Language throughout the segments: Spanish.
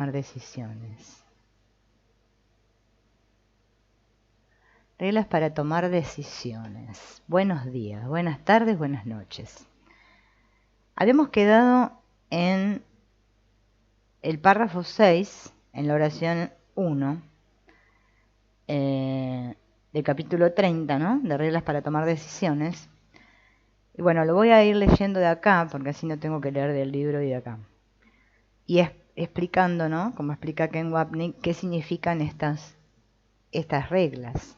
tomar decisiones. Reglas para tomar decisiones. Buenos días, buenas tardes, buenas noches. Habíamos quedado en el párrafo 6, en la oración 1, del capítulo 30, ¿no? De reglas para tomar decisiones. Y bueno, lo voy a ir leyendo de acá, porque así no tengo que leer del libro y de acá. Y explicando, ¿no? Como explica Ken Wapnick, qué significan estas reglas.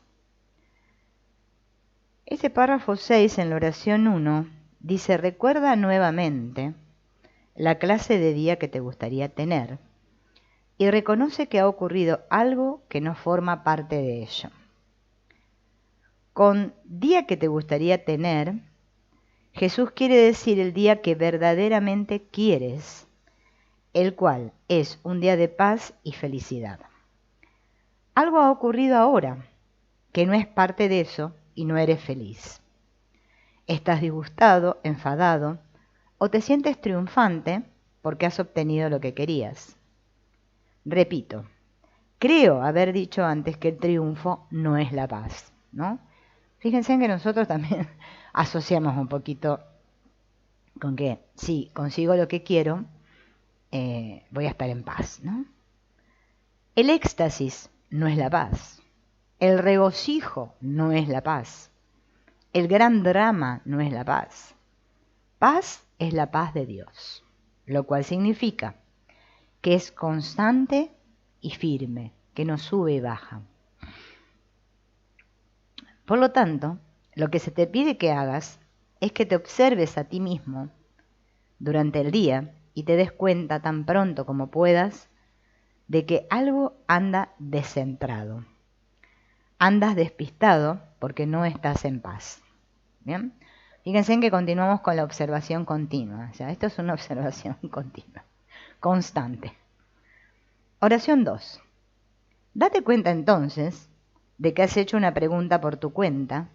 Ese párrafo 6 en la oración 1 dice: recuerda nuevamente la clase de día que te gustaría tener y reconoce que ha ocurrido algo que no forma parte de ello. Con día que te gustaría tener, Jesús quiere decir el día que verdaderamente quieres, el cual es un día de paz y felicidad. Algo ha ocurrido ahora que no es parte de eso y no eres feliz. Estás disgustado, enfadado o te sientes triunfante porque has obtenido lo que querías. Repito, creo haber dicho antes que el triunfo no es la paz, ¿no? Fíjense en que nosotros también asociamos un poquito con que si consigo lo que quiero, voy a estar en paz, ¿no? El éxtasis no es la paz. El regocijo no es la paz. El gran drama no es la paz. Paz es la paz de Dios, lo cual significa que es constante y firme, que no sube y baja. Por lo tanto, lo que se te pide que hagas es que te observes a ti mismo durante el día y te des cuenta tan pronto como puedas de que algo anda descentrado. Andas despistado porque no estás en paz. ¿Bien? Fíjense en que continuamos con la observación continua. O sea, esto es una observación continua, constante. Oración 2. Date cuenta entonces de que has hecho una pregunta por tu cuenta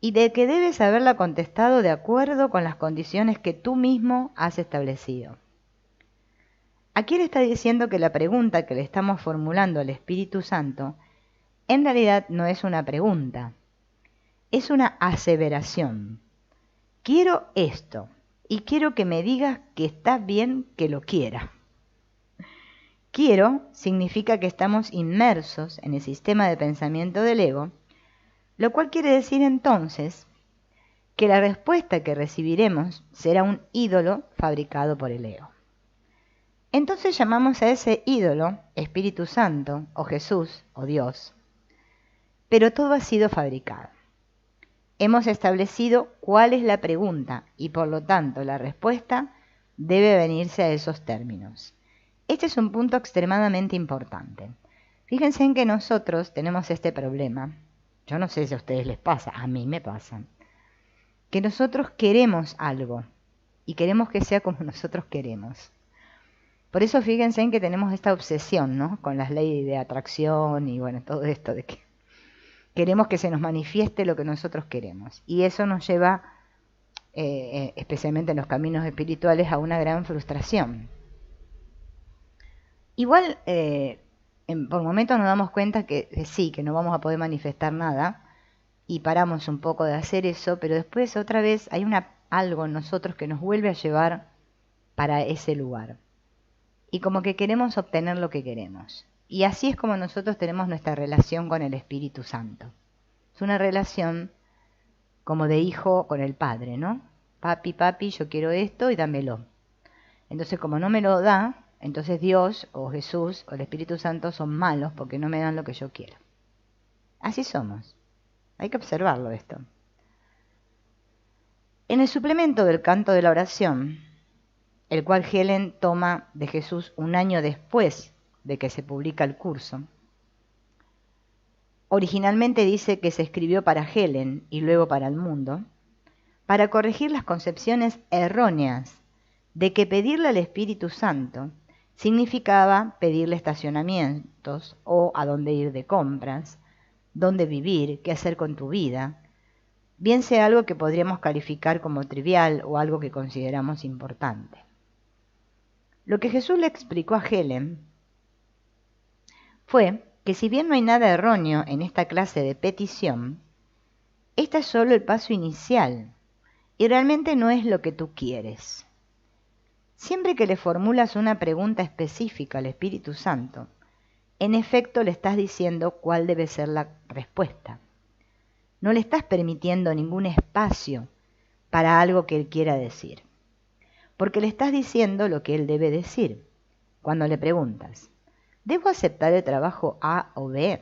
y de que debes haberla contestado de acuerdo con las condiciones que tú mismo has establecido. Aquí le está diciendo que la pregunta que le estamos formulando al Espíritu Santo en realidad no es una pregunta, es una aseveración. Quiero esto y quiero que me digas que está bien que lo quiera. Quiero significa que estamos inmersos en el sistema de pensamiento del ego, lo cual quiere decir entonces que la respuesta que recibiremos será un ídolo fabricado por el ego. Entonces llamamos a ese ídolo Espíritu Santo, o Jesús, o Dios. Pero todo ha sido fabricado. Hemos establecido cuál es la pregunta y por lo tanto la respuesta debe venirse a esos términos. Este es un punto extremadamente importante. Fíjense en que nosotros tenemos este problema. Yo no sé si a ustedes les pasa, a mí me pasa. Que nosotros queremos algo y queremos que sea como nosotros queremos. Por eso fíjense en que tenemos esta obsesión, ¿no? Con las leyes de atracción y bueno, todo esto de que queremos que se nos manifieste lo que nosotros queremos. Y eso nos lleva, especialmente en los caminos espirituales, a una gran frustración. Igual, por momentos nos damos cuenta que sí, que no vamos a poder manifestar nada, y paramos un poco de hacer eso, pero después otra vez hay algo en nosotros que nos vuelve a llevar para ese lugar. Y como que queremos obtener lo que queremos. Y así es como nosotros tenemos nuestra relación con el Espíritu Santo. Es una relación como de hijo con el padre, ¿no? Papi, papi, yo quiero esto y dámelo. Entonces, como no me lo da, entonces Dios o Jesús o el Espíritu Santo son malos porque no me dan lo que yo quiero. Así somos. Hay que observarlo esto. En el suplemento del canto de la oración, el cual Helen toma de Jesús un año después de que se publica el curso, originalmente dice que se escribió para Helen y luego para el mundo, para corregir las concepciones erróneas de que pedirle al Espíritu Santo significaba pedirle estacionamientos o a dónde ir de compras, dónde vivir, qué hacer con tu vida, bien sea algo que podríamos calificar como trivial o algo que consideramos importante. Lo que Jesús le explicó a Helen fue que si bien no hay nada erróneo en esta clase de petición, esta es solo el paso inicial y realmente no es lo que tú quieres. Siempre que le formulas una pregunta específica al Espíritu Santo, en efecto le estás diciendo cuál debe ser la respuesta. No le estás permitiendo ningún espacio para algo que él quiera decir, porque le estás diciendo lo que él debe decir. Cuando le preguntas, ¿debo aceptar el trabajo A o B?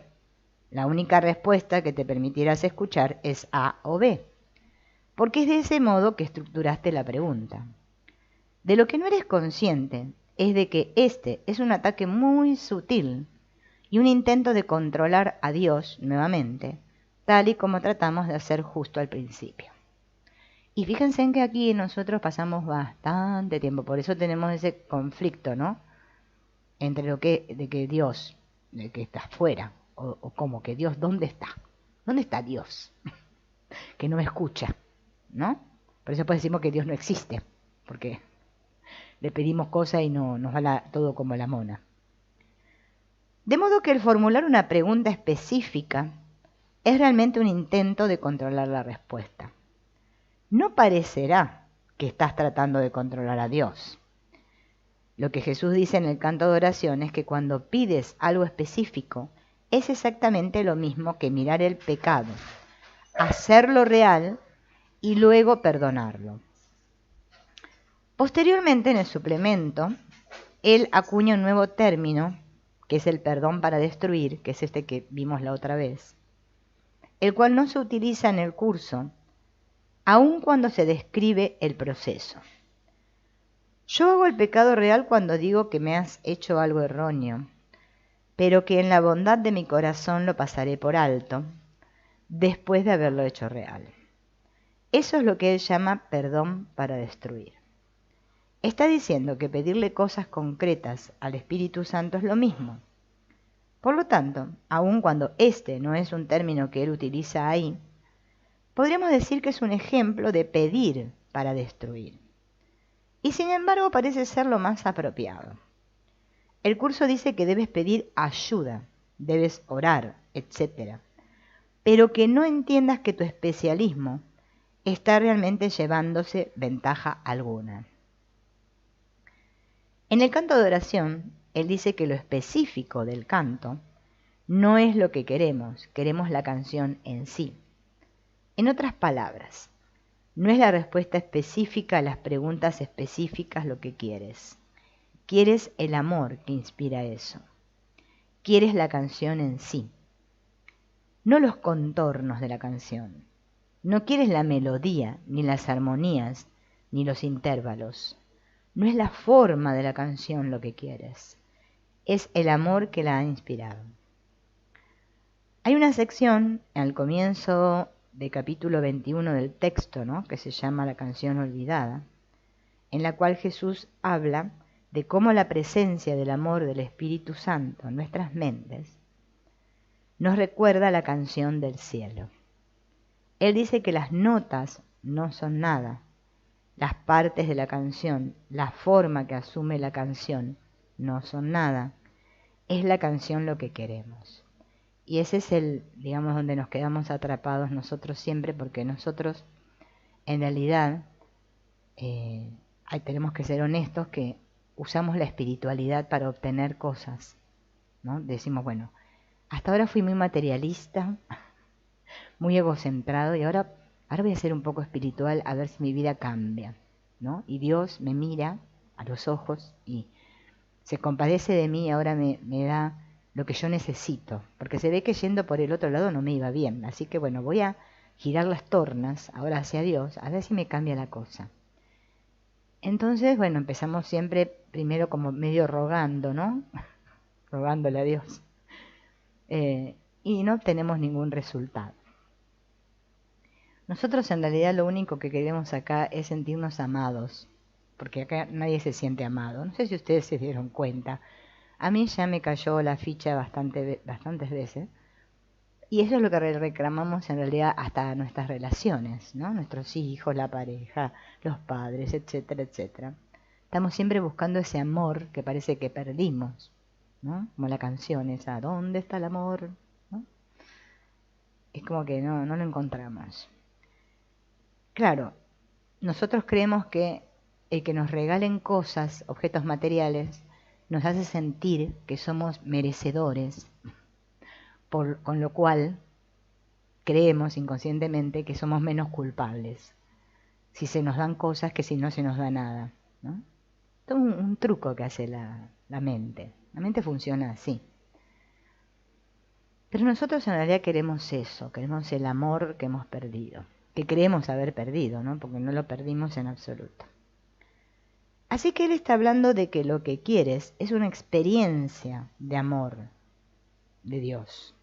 La única respuesta que te permitirás escuchar es A o B, porque es de ese modo que estructuraste la pregunta. De lo que no eres consciente es de que este es un ataque muy sutil y un intento de controlar a Dios nuevamente, tal y como tratamos de hacer justo al principio. Y fíjense en que aquí nosotros pasamos bastante tiempo, por eso tenemos ese conflicto, ¿no? Entre de que Dios, de que está fuera, o como que Dios, ¿dónde está? ¿Dónde está Dios? Que no me escucha, ¿no? Por eso pues decimos que Dios no existe, porque le pedimos cosas y no nos va todo como la mona. De modo que el formular una pregunta específica es realmente un intento de controlar la respuesta. No parecerá que estás tratando de controlar a Dios. Lo que Jesús dice en el canto de oración es que cuando pides algo específico, es exactamente lo mismo que mirar el pecado, hacerlo real y luego perdonarlo. Posteriormente, en el suplemento, él acuña un nuevo término, que es el perdón para destruir, que es este que vimos la otra vez, el cual no se utiliza en el curso, aun cuando se describe el proceso. Yo hago el pecado real cuando digo que me has hecho algo erróneo, pero que en la bondad de mi corazón lo pasaré por alto, después de haberlo hecho real. Eso es lo que él llama perdón para destruir. Está diciendo que pedirle cosas concretas al Espíritu Santo es lo mismo. Por lo tanto, aun cuando este no es un término que él utiliza ahí, podríamos decir que es un ejemplo de pedir para destruir. Y sin embargo parece ser lo más apropiado. El curso dice que debes pedir ayuda, debes orar, etc. Pero que no entiendas que tu especialismo está realmente llevándose ventaja alguna. En el canto de oración, él dice que lo específico del canto no es lo que queremos la canción en sí. En otras palabras, no es la respuesta específica a las preguntas específicas lo que quieres. Quieres el amor que inspira eso. Quieres la canción en sí, no los contornos de la canción. No quieres la melodía, ni las armonías, ni los intervalos. No es la forma de la canción lo que quieres, es el amor que la ha inspirado. Hay una sección al comienzo del capítulo 21 del texto, ¿no?, que se llama La canción olvidada, en la cual Jesús habla de cómo la presencia del amor del Espíritu Santo en nuestras mentes nos recuerda la canción del cielo. Él dice que las notas no son nada, las partes de la canción, la forma que asume la canción, no son nada. Es la canción lo que queremos. Y ese es el, digamos, donde nos quedamos atrapados nosotros siempre, porque nosotros, en realidad, tenemos que ser honestos que usamos la espiritualidad para obtener cosas, ¿no? Decimos, bueno, hasta ahora fui muy materialista, muy egocentrado, y ahora voy a ser un poco espiritual a ver si mi vida cambia, ¿no? Y Dios me mira a los ojos y se compadece de mí y ahora me da lo que yo necesito, porque se ve que yendo por el otro lado no me iba bien, así que bueno, voy a girar las tornas ahora hacia Dios, a ver si me cambia la cosa. Entonces, bueno, empezamos siempre primero como medio rogando, ¿no? Rogándole a Dios. Y no obtenemos ningún resultado. Nosotros en realidad lo único que queremos acá es sentirnos amados, porque acá nadie se siente amado. No sé si ustedes se dieron cuenta. A mí ya me cayó la ficha bastantes veces, y eso es lo que reclamamos en realidad hasta nuestras relaciones, ¿no? Nuestros hijos, la pareja, los padres, etcétera, etcétera. Estamos siempre buscando ese amor que parece que perdimos. ¿no? Como la canción esa, ¿dónde está el amor? ¿No? Es como que no lo encontramos. Claro, nosotros creemos que el que nos regalen cosas, objetos materiales, nos hace sentir que somos merecedores, con lo cual creemos inconscientemente que somos menos culpables si se nos dan cosas que si no se nos da nada, ¿no? Esto es un truco que hace la mente. La mente funciona así. Pero nosotros en realidad queremos eso, queremos el amor que hemos perdido, que creemos haber perdido, ¿no? Porque no lo perdimos en absoluto. Así que él está hablando de que lo que quieres es una experiencia de amor de Dios.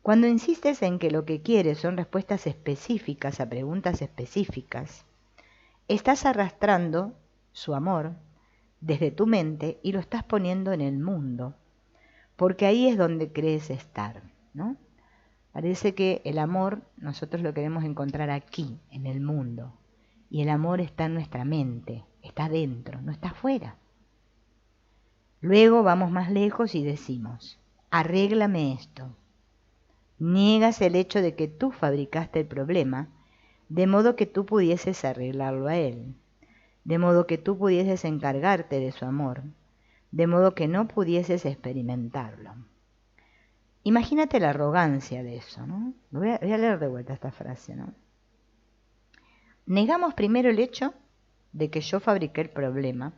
Cuando insistes en que lo que quieres son respuestas específicas a preguntas específicas, estás arrastrando su amor desde tu mente y lo estás poniendo en el mundo, porque ahí es donde crees estar, ¿no? Parece que el amor nosotros lo queremos encontrar aquí, en el mundo, y el amor está en nuestra mente, está dentro, no está afuera. Luego vamos más lejos y decimos, arréglame esto. Niegas el hecho de que tú fabricaste el problema, de modo que tú pudieses arreglarlo a él, de modo que tú pudieses encargarte de su amor, de modo que no pudieses experimentarlo. Imagínate la arrogancia de eso, ¿no? Voy a leer de vuelta esta frase, ¿no? Negamos primero el hecho de que yo fabriqué el problema,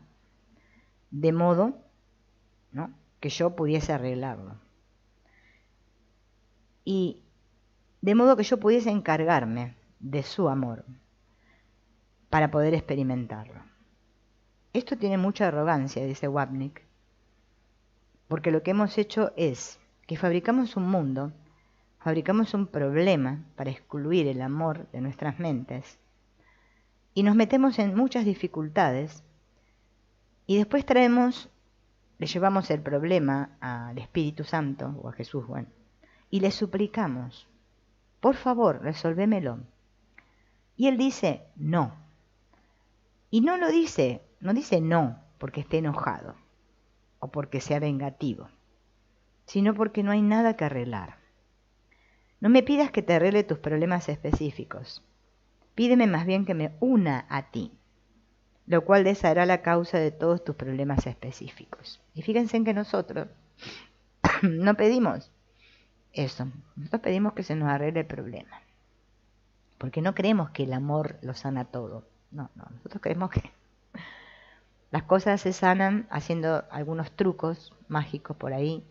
de modo, ¿no?, que yo pudiese arreglarlo. Y de modo que yo pudiese encargarme de su amor para poder experimentarlo. Esto tiene mucha arrogancia, dice Wapnick, porque lo que hemos hecho es que fabricamos un mundo, fabricamos un problema para excluir el amor de nuestras mentes y nos metemos en muchas dificultades y después le llevamos el problema al Espíritu Santo o a Jesús, bueno, y le suplicamos, por favor, resolvémelo. Y él dice, no. Y no dice no porque esté enojado o porque sea vengativo, sino porque no hay nada que arreglar. No me pidas que te arregle tus problemas específicos. Pídeme más bien que me una a ti, lo cual deshará la causa de todos tus problemas específicos. Y fíjense en que nosotros no pedimos eso, nosotros pedimos que se nos arregle el problema, porque no creemos que el amor lo sana todo. No, nosotros creemos que las cosas se sanan haciendo algunos trucos mágicos por ahí,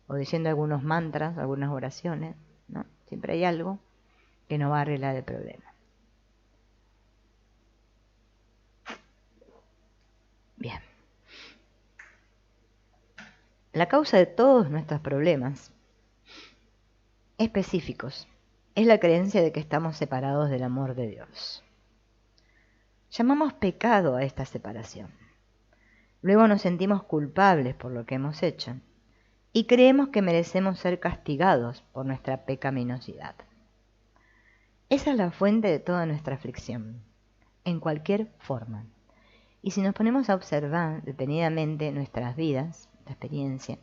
o diciendo algunos mantras, algunas oraciones, ¿no? Siempre hay algo que nos va a arreglar el problema. Bien. La causa de todos nuestros problemas específicos es la creencia de que estamos separados del amor de Dios. Llamamos pecado a esta separación. Luego nos sentimos culpables por lo que hemos hecho y creemos que merecemos ser castigados por nuestra pecaminosidad. Esa es la fuente de toda nuestra aflicción, en cualquier forma. Y si nos ponemos a observar detenidamente nuestras vidas, nuestra experiencia,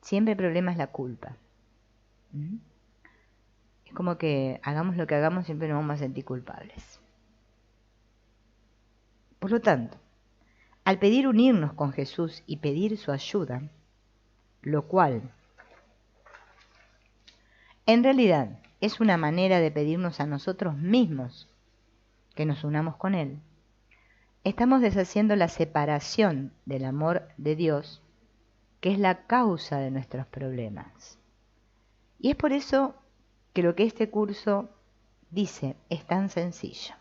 siempre el problema es la culpa. Es como que hagamos lo que hagamos, siempre nos vamos a sentir culpables. Por lo tanto, al pedir unirnos con Jesús y pedir su ayuda, lo cual en realidad es una manera de pedirnos a nosotros mismos que nos unamos con Él, estamos deshaciendo la separación del amor de Dios, que es la causa de nuestros problemas. Y es por eso que lo que este curso dice es tan sencillo.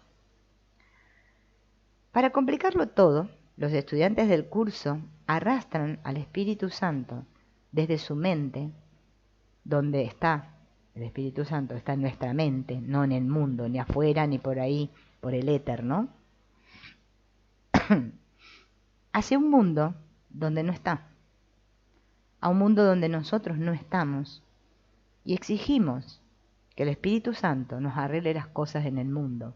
Para complicarlo todo, los estudiantes del curso arrastran al Espíritu Santo desde su mente, donde está el Espíritu Santo, está en nuestra mente, no en el mundo, ni afuera, ni por ahí, por el éter, ¿no? Hacia un mundo donde no está, a un mundo donde nosotros no estamos, y exigimos que el Espíritu Santo nos arregle las cosas en el mundo.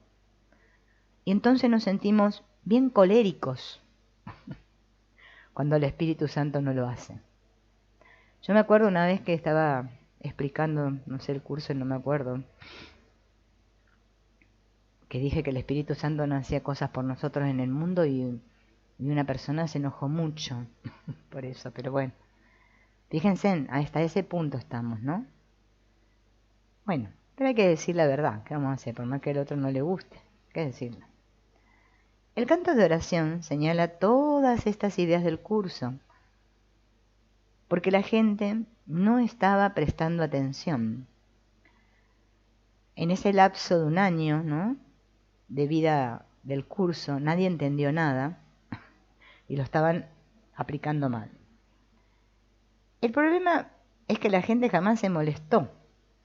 Y entonces nos sentimos bien coléricos cuando el Espíritu Santo no lo hace. Yo me acuerdo una vez que estaba explicando, no sé, el curso, no me acuerdo, que dije que el Espíritu Santo no hacía cosas por nosotros en el mundo y una persona se enojó mucho por eso, pero bueno, fíjense, hasta ese punto estamos, ¿no? Bueno, pero hay que decir la verdad, ¿qué vamos a hacer? Por más que al otro no le guste, hay que decirlo. El canto de oración señala todas estas ideas del curso, porque la gente no estaba prestando atención. En ese lapso de un año, ¿no?, de vida del curso, nadie entendió nada y lo estaban aplicando mal. El problema es que la gente jamás se molestó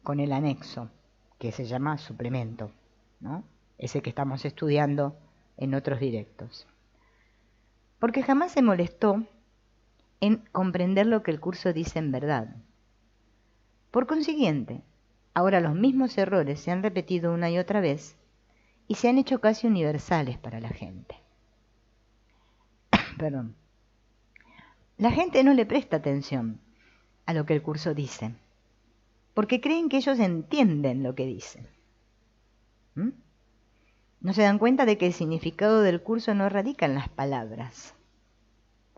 con el anexo, que se llama suplemento, ¿no?, ese que estamos estudiando en otros directos. Porque jamás se molestó en comprender lo que el curso dice en verdad. Por consiguiente, ahora los mismos errores se han repetido una y otra vez y se han hecho casi universales para la gente. Perdón. La gente no le presta atención a lo que el curso dice, porque creen que ellos entienden lo que dicen. No se dan cuenta de que el significado del curso no radica en las palabras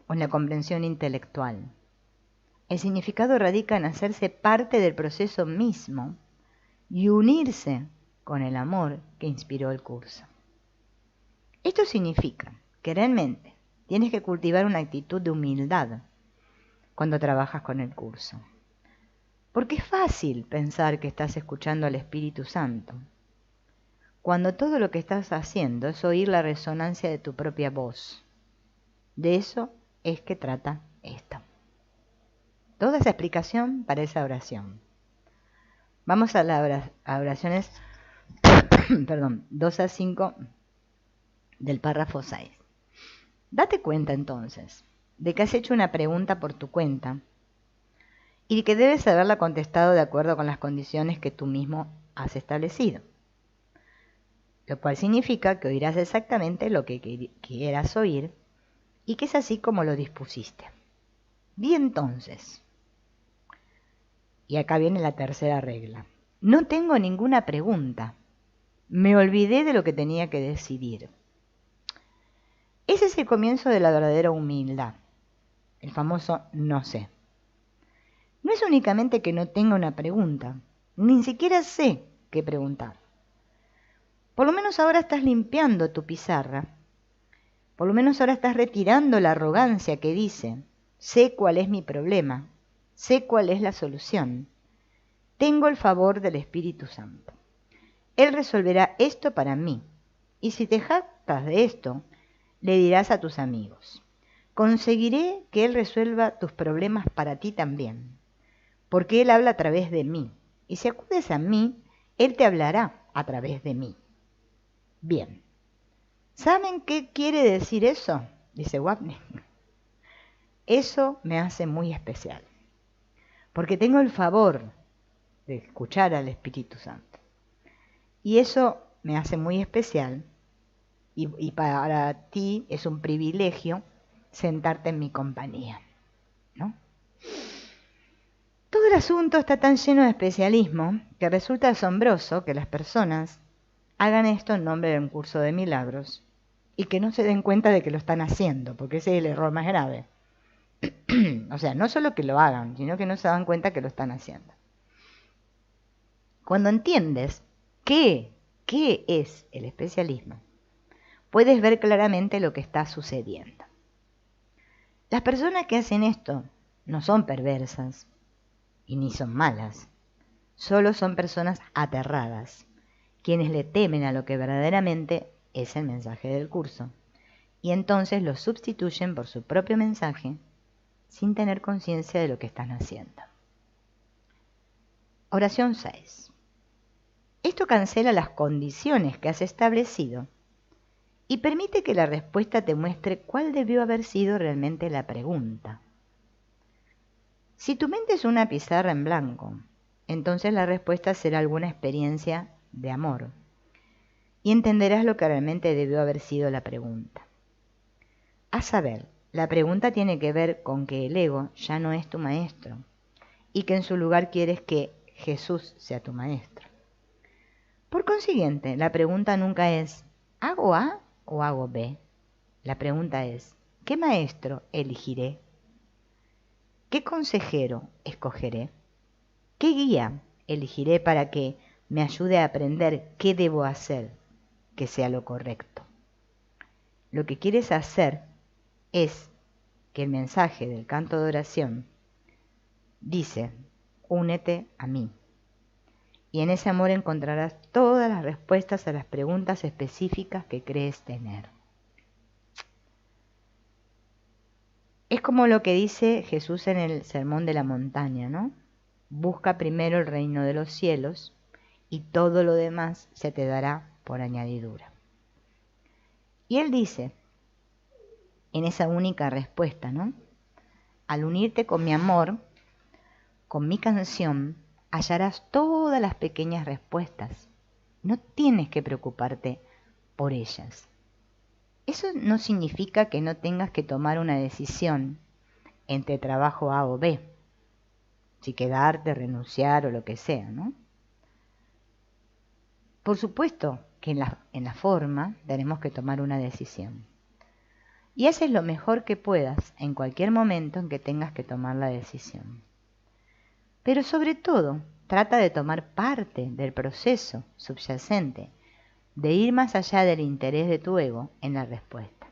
o en la comprensión intelectual. El significado radica en hacerse parte del proceso mismo y unirse con el amor que inspiró el curso. Esto significa que realmente tienes que cultivar una actitud de humildad cuando trabajas con el curso. Porque es fácil pensar que estás escuchando al Espíritu Santo, cuando todo lo que estás haciendo es oír la resonancia de tu propia voz. De eso es que trata esto. Toda esa explicación para esa oración. Vamos a las oraciones 2 a 5 del párrafo 6. Date cuenta entonces de que has hecho una pregunta por tu cuenta y que debes haberla contestado de acuerdo con las condiciones que tú mismo has establecido. Lo cual significa que oirás exactamente lo que quieras oír y que es así como lo dispusiste. Di entonces, y acá viene la tercera regla, no tengo ninguna pregunta, me olvidé de lo que tenía que decidir. Ese es el comienzo de la verdadera humildad, el famoso no sé. No es únicamente que no tenga una pregunta, ni siquiera sé qué preguntar. Por lo menos ahora estás limpiando tu pizarra, por lo menos ahora estás retirando la arrogancia que dice, sé cuál es mi problema, sé cuál es la solución, tengo el favor del Espíritu Santo. Él resolverá esto para mí, y si te jactas de esto, le dirás a tus amigos, conseguiré que Él resuelva tus problemas para ti también, porque Él habla a través de mí, y si acudes a mí, Él te hablará a través de mí. Bien, ¿saben qué quiere decir eso?, dice Wapnick. Eso me hace muy especial, porque tengo el favor de escuchar al Espíritu Santo. Y eso me hace muy especial, y para ti es un privilegio sentarte en mi compañía, ¿no? Todo el asunto está tan lleno de especialismo que resulta asombroso que las personas hagan esto en nombre de un curso de milagros y que no se den cuenta de que lo están haciendo, porque ese es el error más grave. O sea, no solo que lo hagan, sino que no se dan cuenta que lo están haciendo. Cuando entiendes qué es el especialismo, puedes ver claramente lo que está sucediendo. Las personas que hacen esto no son perversas y ni son malas, solo son personas aterradas, quienes le temen a lo que verdaderamente es el mensaje del curso, y entonces lo sustituyen por su propio mensaje sin tener conciencia de lo que están haciendo. Oración 6. Esto cancela las condiciones que has establecido y permite que la respuesta te muestre cuál debió haber sido realmente la pregunta. Si tu mente es una pizarra en blanco, entonces la respuesta será alguna experiencia de amor y entenderás lo que realmente debió haber sido la pregunta. A saber, la pregunta tiene que ver con que el ego ya no es tu maestro, y que en su lugar quieres que Jesús sea tu maestro. Por consiguiente, la pregunta nunca es ¿hago A o hago B? La pregunta es ¿qué maestro elegiré? ¿Qué consejero escogeré? ¿Qué guía elegiré para que me ayude a aprender qué debo hacer que sea lo correcto? Lo que quieres hacer es que el mensaje del canto de oración dice, únete a mí. Y en ese amor encontrarás todas las respuestas a las preguntas específicas que crees tener. Es como lo que dice Jesús en el Sermón de la Montaña, ¿no? Busca primero el reino de los cielos y todo lo demás se te dará por añadidura. Y él dice, en esa única respuesta, ¿no? Al unirte con mi amor, con mi canción, hallarás todas las pequeñas respuestas. No tienes que preocuparte por ellas. Eso no significa que no tengas que tomar una decisión entre trabajo A o B, si quedarte, renunciar o lo que sea, ¿no? Por supuesto que en la forma tenemos que tomar una decisión. Y haces lo mejor que puedas en cualquier momento en que tengas que tomar la decisión. Pero sobre todo, trata de tomar parte del proceso subyacente, de ir más allá del interés de tu ego en la respuesta.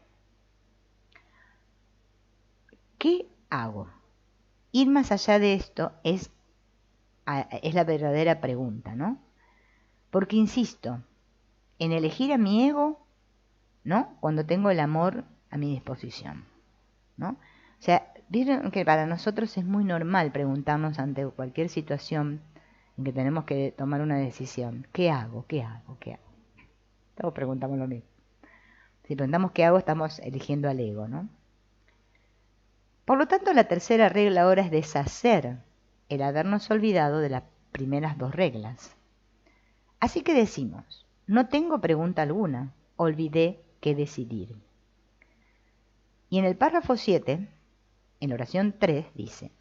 ¿Qué hago? Ir más allá de esto es la verdadera pregunta, ¿no? Porque insisto, en elegir a mi ego, ¿no? Cuando tengo el amor a mi disposición, ¿no? O sea, vieron que para nosotros es muy normal preguntarnos ante cualquier situación en que tenemos que tomar una decisión. ¿Qué hago? ¿Qué hago? ¿Qué hago? Todos preguntamos lo mismo. Si preguntamos qué hago, estamos eligiendo al ego, ¿no? Por lo tanto, la tercera regla ahora es deshacer el habernos olvidado de las primeras dos reglas. Así que decimos, no tengo pregunta alguna, olvidé qué decidir. Y en el párrafo 7, en la oración 3, dice,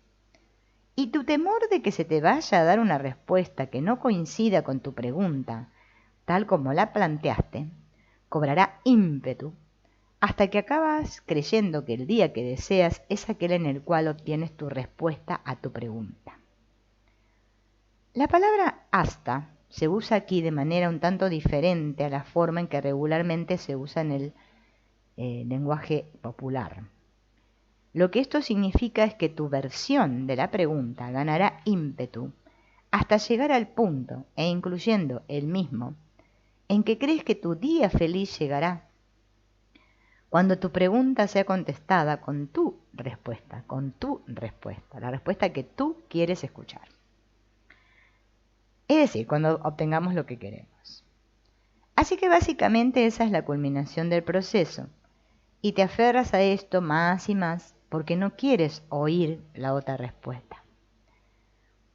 y tu temor de que se te vaya a dar una respuesta que no coincida con tu pregunta, tal como la planteaste, cobrará ímpetu hasta que acabas creyendo que el día que deseas es aquel en el cual obtienes tu respuesta a tu pregunta. La palabra hasta se usa aquí de manera un tanto diferente a la forma en que regularmente se usa en el lenguaje popular. Lo que esto significa es que tu versión de la pregunta ganará ímpetu hasta llegar al punto, e incluyendo el mismo, en que crees que tu día feliz llegará cuando tu pregunta sea contestada con tu respuesta, la respuesta que tú quieres escuchar. Es decir, cuando obtengamos lo que queremos. Así que básicamente esa es la culminación del proceso, y te aferras a esto más y más porque no quieres oír la otra respuesta.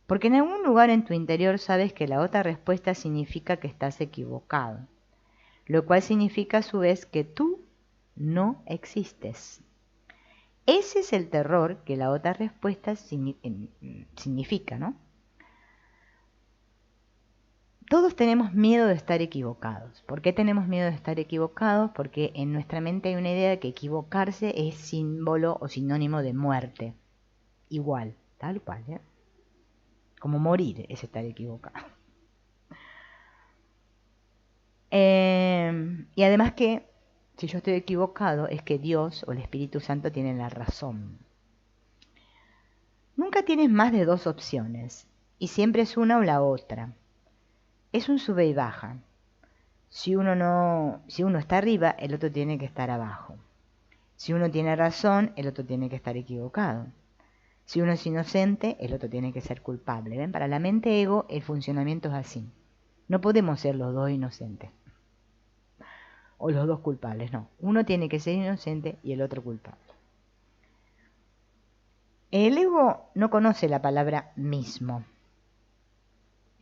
Porque en algún lugar en tu interior sabes que la otra respuesta significa que estás equivocado, lo cual significa a su vez que tú no existes. Ese es el terror que la otra respuesta significa, ¿no? Todos tenemos miedo de estar equivocados. ¿Por qué tenemos miedo de estar equivocados? Porque en nuestra mente hay una idea de que equivocarse es símbolo o sinónimo de muerte. Igual, tal cual, ¿eh? Como morir es estar equivocado. Y además que si yo estoy equivocado es que Dios o el Espíritu Santo tienen la razón. Nunca tienes más de dos opciones y siempre es una o la otra. Es un sube y baja. Si uno está arriba, el otro tiene que estar abajo. Si uno tiene razón, el otro tiene que estar equivocado. Si uno es inocente, el otro tiene que ser culpable. ¿Ven? Para la mente ego, el funcionamiento es así. No podemos ser los dos inocentes. O los dos culpables, no. Uno tiene que ser inocente y el otro culpable. El ego no conoce la palabra mismo.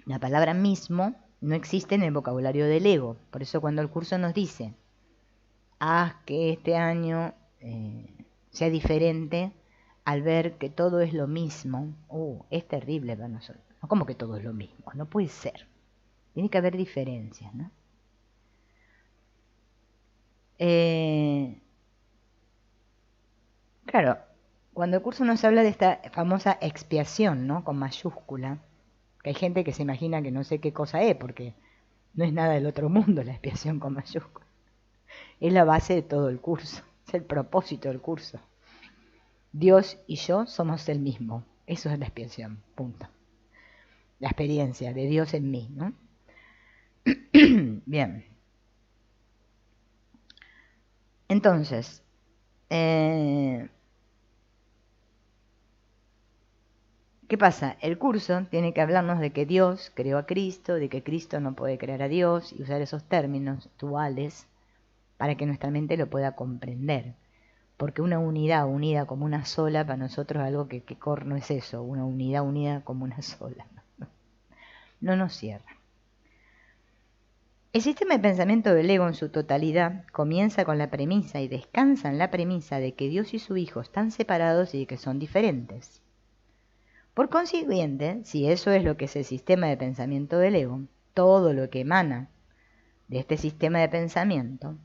La palabra mismo no existe en el vocabulario del ego. Por eso cuando el curso nos dice, haz que este año sea diferente al ver que todo es lo mismo, es terrible para nosotros. No, como que todo es lo mismo, no puede ser. Tiene que haber diferencias, ¿no? Claro, cuando el curso nos habla de esta famosa expiación, ¿no? Con mayúscula, que hay gente que se imagina que no sé qué cosa es, porque no es nada del otro mundo la expiación con mayúscula. Es la base de todo el curso, es el propósito del curso. Dios y yo somos el mismo, eso es la expiación, punto. La experiencia de Dios en mí, ¿no? Bien. Entonces, ¿qué pasa? El curso tiene que hablarnos de que Dios creó a Cristo, de que Cristo no puede crear a Dios, y usar esos términos duales para que nuestra mente lo pueda comprender. Porque una unidad unida como una sola, para nosotros es algo que no es eso, una unidad unida como una sola. No nos cierra. El sistema de pensamiento del ego en su totalidad comienza con la premisa y descansa en la premisa de que Dios y su Hijo están separados y de que son diferentes. Por consiguiente, si eso es lo que es el sistema de pensamiento del ego, todo lo que emana de este sistema de pensamiento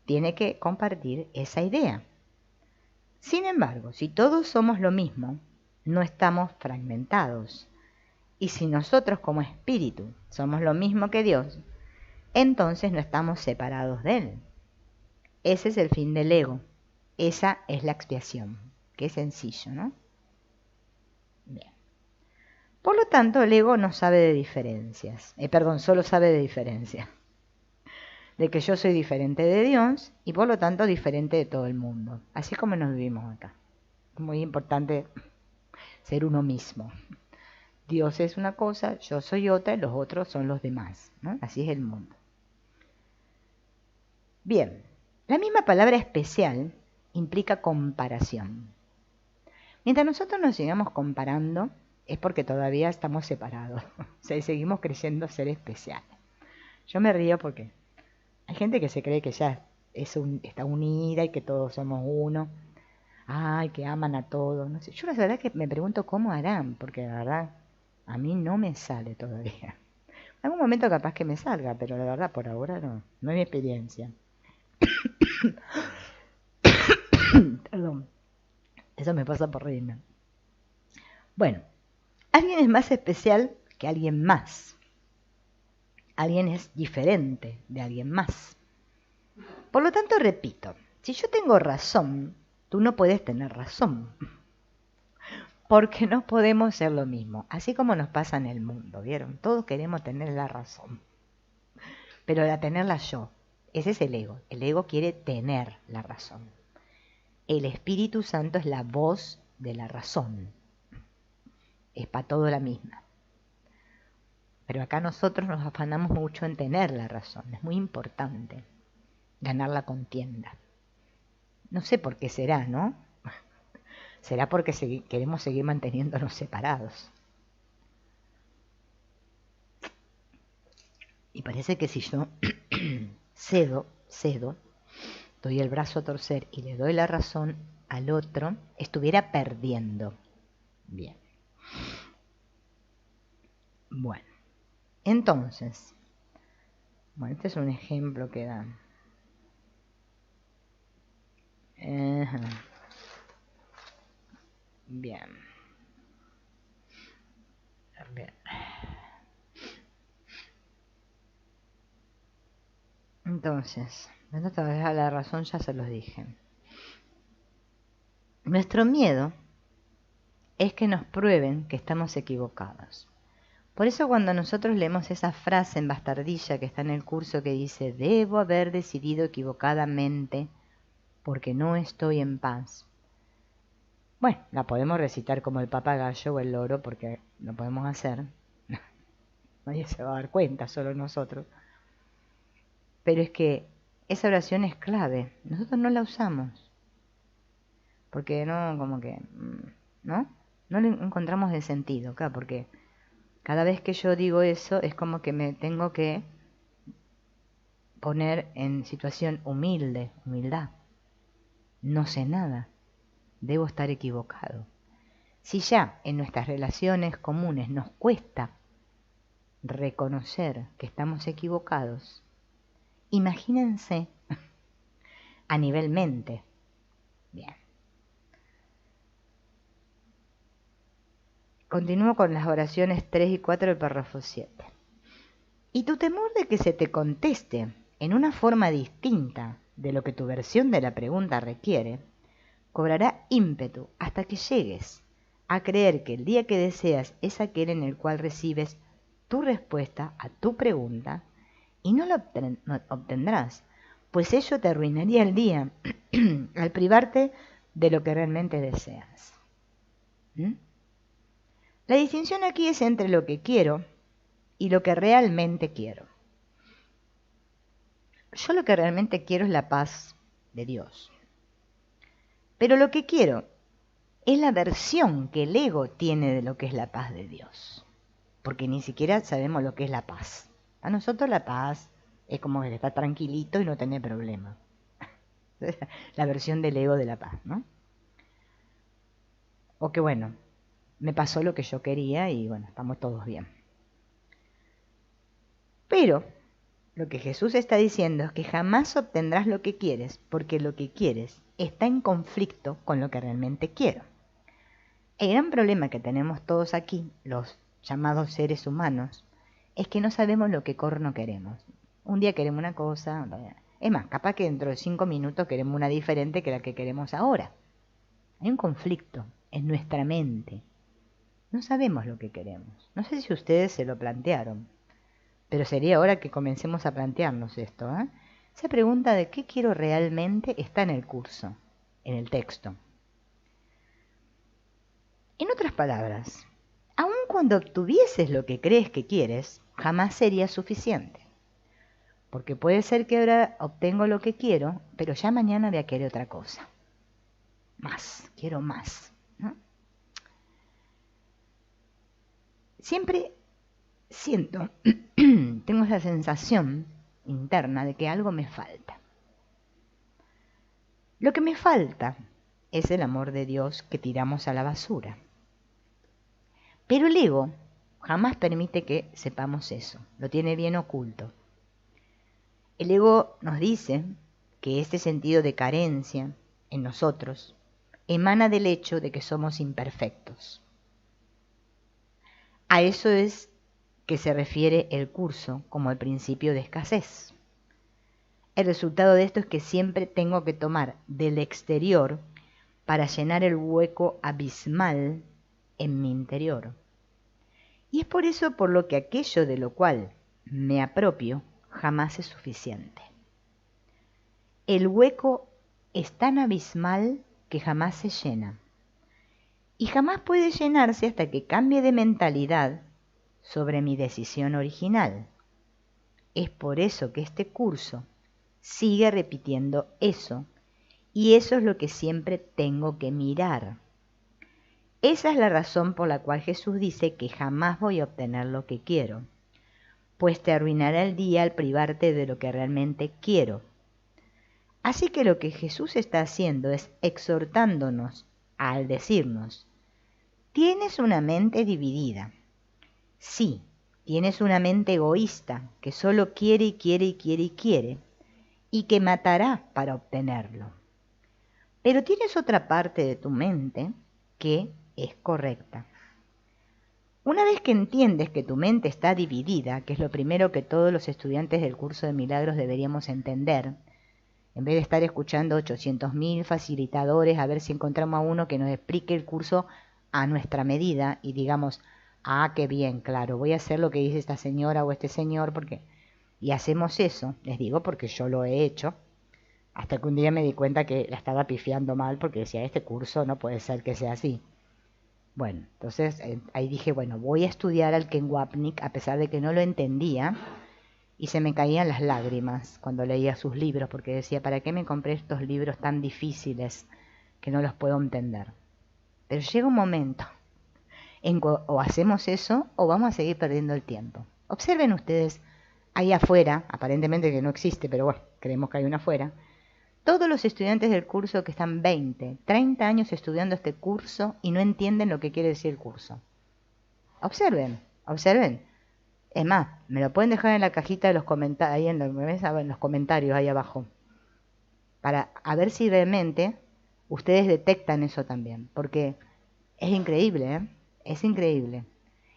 tiene que compartir esa idea. Sin embargo, si todos somos lo mismo, no estamos fragmentados. Y si nosotros como espíritu somos lo mismo que Dios, entonces no estamos separados de Él. Ese es el fin del ego. Esa es la expiación. Qué sencillo, ¿no? Bien. Por lo tanto, el ego no sabe de diferencias. Solo sabe de diferencias. De que yo soy diferente de Dios y por lo tanto diferente de todo el mundo. Así es como nos vivimos acá. Es muy importante ser uno mismo. Dios es una cosa, yo soy otra y los otros son los demás, ¿no? Así es el mundo. Bien, la misma palabra especial implica comparación. Mientras nosotros nos sigamos comparando, es porque todavía estamos separados. O sea, seguimos creyendo ser especiales. Yo me río porque hay gente que se cree que ya está unida y que todos somos uno. Ay, que aman a todos. No sé. Yo la verdad que me pregunto cómo harán, porque la verdad a mí no me sale todavía. En algún momento capaz que me salga, pero la verdad por ahora no es mi experiencia. Perdón, eso me pasa por reírme. Bueno, alguien es más especial que alguien más. Alguien es diferente de alguien más. Por lo tanto, repito, si yo tengo razón, tú no puedes tener razón. Porque no podemos ser lo mismo, así como nos pasa en el mundo, ¿vieron? Todos queremos tener la razón, pero la tenerla yo. Ese es el ego. El ego quiere tener la razón. El Espíritu Santo es la voz de la razón. Es para todo la misma. Pero acá nosotros nos afanamos mucho en tener la razón. Es muy importante ganar la contienda. No sé por qué será, ¿no? Será porque queremos seguir manteniéndonos separados. Y parece que si yo cedo, doy el brazo a torcer y le doy la razón al otro, estuviera perdiendo. Bien. Bueno, entonces, este es un ejemplo que dan. Bien. Entonces, esta vez a la razón ya se los dije. Nuestro miedo es que nos prueben que estamos equivocados. Por eso cuando nosotros leemos esa frase en bastardilla que está en el curso que dice, debo haber decidido equivocadamente porque no estoy en paz. Bueno, la podemos recitar como el papagayo o el loro porque lo podemos hacer. Nadie se va a dar cuenta, solo nosotros. Pero es que esa oración es clave. Nosotros no la usamos. Porque no, como que, ¿no? No le encontramos el sentido, claro, porque cada vez que yo digo eso es como que me tengo que poner en situación humildad. No sé nada. debo estar equivocado. Si ya en nuestras relaciones comunes nos cuesta reconocer que estamos equivocados, imagínense a nivel mente. Bien. Continúo con las oraciones 3 y 4 del párrafo 7. Y tu temor de que se te conteste en una forma distinta de lo que tu versión de la pregunta requiere, cobrará ímpetu hasta que llegues a creer que el día que deseas es aquel en el cual recibes tu respuesta a tu pregunta y no la obtendrás, pues ello te arruinaría el día al privarte de lo que realmente deseas. La distinción aquí es entre lo que quiero y lo que realmente quiero. Yo lo que realmente quiero es la paz de Dios. Pero lo que quiero es la versión que el ego tiene de lo que es la paz de Dios. Porque ni siquiera sabemos lo que es la paz. A nosotros la paz es como que está tranquilito y no tener problema. La versión del ego de la paz, ¿no? O que bueno, me pasó lo que yo quería y bueno, estamos todos bien. Pero lo que Jesús está diciendo es que jamás obtendrás lo que quieres, porque lo que quieres está en conflicto con lo que realmente quiero. El gran problema que tenemos todos aquí, los llamados seres humanos, es que no sabemos lo que corno queremos. Un día queremos una cosa, es más, capaz que dentro de 5 minutos queremos una diferente que la que queremos ahora. Hay un conflicto en nuestra mente. No sabemos lo que queremos. No sé si ustedes se lo plantearon, pero sería hora que comencemos a plantearnos esto. Esa pregunta de qué quiero realmente está en el curso, en el texto. En otras palabras, aun cuando obtuvieses lo que crees que quieres, jamás sería suficiente. Porque puede ser que ahora obtengo lo que quiero, pero ya mañana voy a querer otra cosa. Más, quiero más, ¿no? Siempre siento, tengo esa sensación interna de que algo me falta. Lo que me falta es el amor de Dios que tiramos a la basura. Pero el ego jamás permite que sepamos eso, lo tiene bien oculto. El ego nos dice que este sentido de carencia en nosotros emana del hecho de que somos imperfectos. A eso es que se refiere el curso como el principio de escasez. El resultado de esto es que siempre tengo que tomar del exterior para llenar el hueco abismal en mi interior. Y es por eso por lo que aquello de lo cual me apropio jamás es suficiente. El hueco es tan abismal que jamás se llena. Y jamás puede llenarse hasta que cambie de mentalidad sobre mi decisión original. Es por eso que este curso sigue repitiendo eso, y eso es lo que siempre tengo que mirar. Esa es la razón por la cual Jesús dice que jamás voy a obtener lo que quiero, pues te arruinará el día al privarte de lo que realmente quiero. Así que lo que Jesús está haciendo es exhortándonos al decirnos: tienes una mente dividida. Sí, tienes una mente egoísta que solo quiere y quiere y quiere y quiere, y que matará para obtenerlo. Pero tienes otra parte de tu mente que es correcta. Una vez que entiendes que tu mente está dividida, que es lo primero que todos los estudiantes del curso de milagros deberíamos entender, en vez de estar escuchando 800.000 facilitadores a ver si encontramos a uno que nos explique el curso a nuestra medida y digamos: ah, qué bien, claro, voy a hacer lo que dice esta señora o este señor, porque... Y hacemos eso, les digo, porque yo lo he hecho, hasta que un día me di cuenta que la estaba pifiando mal, porque decía: este curso no puede ser que sea así. Bueno, entonces ahí dije, bueno, voy a estudiar al Ken Wapnick, a pesar de que no lo entendía, y se me caían las lágrimas cuando leía sus libros, porque decía: ¿para qué me compré estos libros tan difíciles que no los puedo entender? Pero llega un momento en que o hacemos eso o vamos a seguir perdiendo el tiempo. Observen ustedes, ahí afuera, aparentemente que no existe, pero bueno, creemos que hay una afuera, Todos los estudiantes del curso que están 20, 30 años estudiando este curso y no entienden lo que quiere decir el curso. Observen, observen. Es más, me lo pueden dejar en la cajita de los comentarios, ahí en los comentarios ahí abajo, para a ver si realmente ustedes detectan eso también, porque es increíble, ¿eh? Es increíble.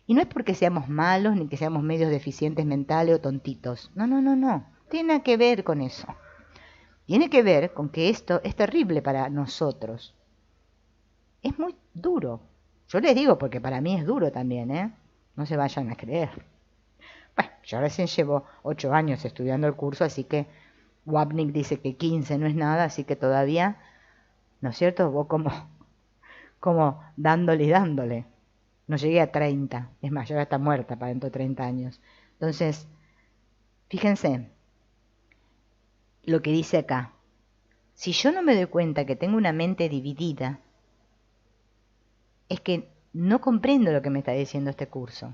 Y no es porque seamos malos ni que seamos medios deficientes mentales o tontitos. No, no, no, no. Tiene nada que ver con eso. Tiene que ver con que esto es terrible para nosotros. Es muy duro. Yo les digo porque para mí es duro también, ¿eh? No se vayan a creer. Bueno, yo recién llevo 8 años estudiando el curso, así que Wapnick dice que 15 no es nada, así que todavía, ¿no es cierto? Vos como dándole y dándole. No llegué a 30. Es más, yo ya está muerta para dentro de 30 años. Entonces, fíjense lo que dice acá. Si yo no me doy cuenta que tengo una mente dividida, es que no comprendo lo que me está diciendo este curso.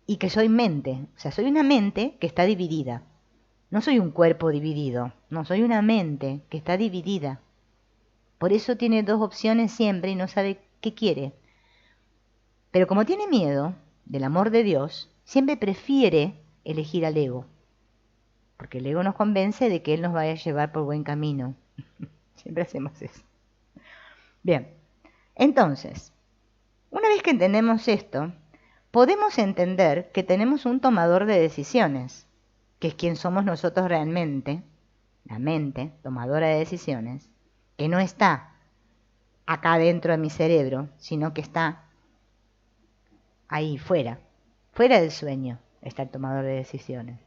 Y que soy mente, o sea, soy una mente que está dividida. No soy un cuerpo dividido, no, soy una mente que está dividida. Por eso tiene dos opciones siempre y no sabe qué quiere. Pero como tiene miedo del amor de Dios, siempre prefiere elegir al ego. Porque el ego nos convence de que Él nos vaya a llevar por buen camino. Siempre hacemos eso. Bien, entonces, una vez que entendemos esto, podemos entender que tenemos un tomador de decisiones, que es quien somos nosotros realmente, la mente tomadora de decisiones, que no está acá dentro de mi cerebro, sino que está ahí fuera del sueño está el tomador de decisiones,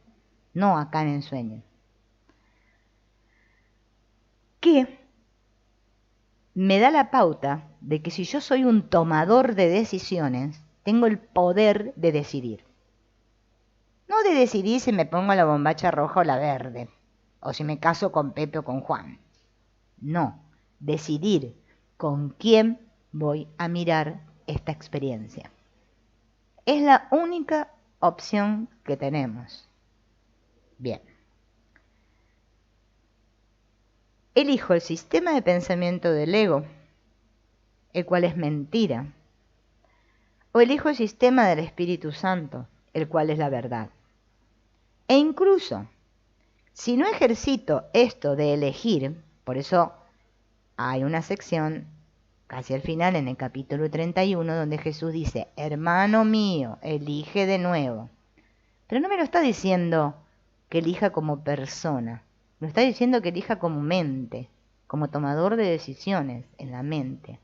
no acá en el sueño. Que me da la pauta de que si yo soy un tomador de decisiones, tengo el poder de decidir. No de decidir si me pongo la bombacha roja o la verde, o si me caso con Pepe o con Juan. No, decidir con quién voy a mirar esta experiencia. Es la única opción que tenemos. Bien. Elijo el sistema de pensamiento del ego, el cual es mentira, o elijo el sistema del Espíritu Santo, el cual es la verdad. E incluso, si no ejercito esto de elegir, por eso hay una sección casi al final en el capítulo 31 donde Jesús dice, hermano mío, elige de nuevo. Pero no me lo está diciendo que elija como persona, me está diciendo que elija como mente, como tomador de decisiones en la mente.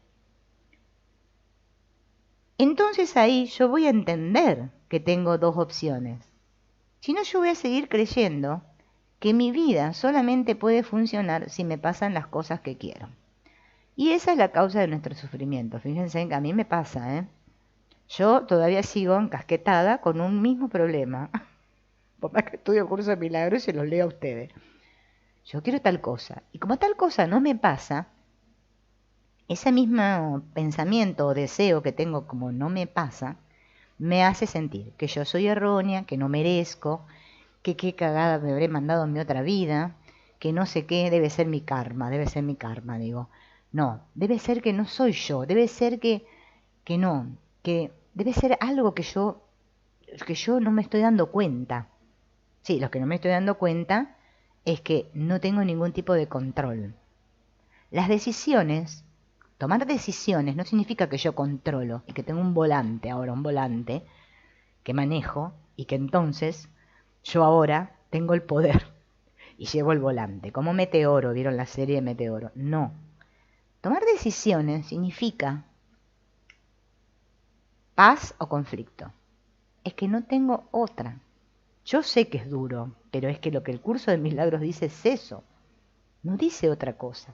Entonces ahí yo voy a entender que tengo dos opciones. Si no, yo voy a seguir creyendo que mi vida solamente puede funcionar si me pasan las cosas que quiero. Y esa es la causa de nuestro sufrimiento. Fíjense que a mí me pasa, ¿eh? Yo todavía sigo encasquetada con un mismo problema. Por más que estudio curso de milagros y se los leo a ustedes. Yo quiero tal cosa. Y como tal cosa no me pasa, ese mismo pensamiento o deseo que tengo como no me pasa, me hace sentir que yo soy errónea, que no merezco, que qué cagada me habré mandado en mi otra vida, que no sé qué, debe ser mi karma, digo. No, debe ser que no soy yo, debe ser que no, que debe ser algo que yo no me estoy dando cuenta. Sí, lo que no me estoy dando cuenta es que no tengo ningún tipo de control. Las decisiones, tomar decisiones no significa que yo controlo y que tengo un volante que manejo y que entonces yo ahora tengo el poder y llevo el volante, como Meteoro, ¿vieron la serie de Meteoro? No. Tomar decisiones significa paz o conflicto. Es que no tengo otra. Yo sé que es duro, pero es que lo que el curso de milagros dice es eso. No dice otra cosa.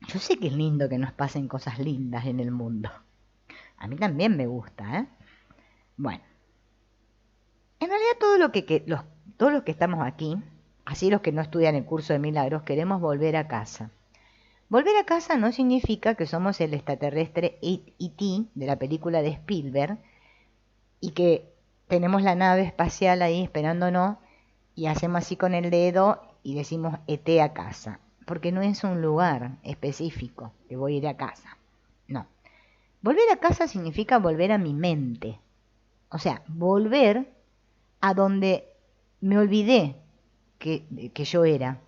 Yo sé que es lindo que nos pasen cosas lindas en el mundo. A mí también me gusta, ¿eh? Bueno. En realidad todos los que estamos aquí, así los que no estudian el curso de milagros, queremos volver a casa. Volver a casa no significa que somos el extraterrestre E.T. de la película de Spielberg y que tenemos la nave espacial ahí esperándonos y hacemos así con el dedo y decimos ET a casa, porque no es un lugar específico que voy a ir a casa. No. Volver a casa significa volver a mi mente. O sea, volver a donde me olvidé que yo era.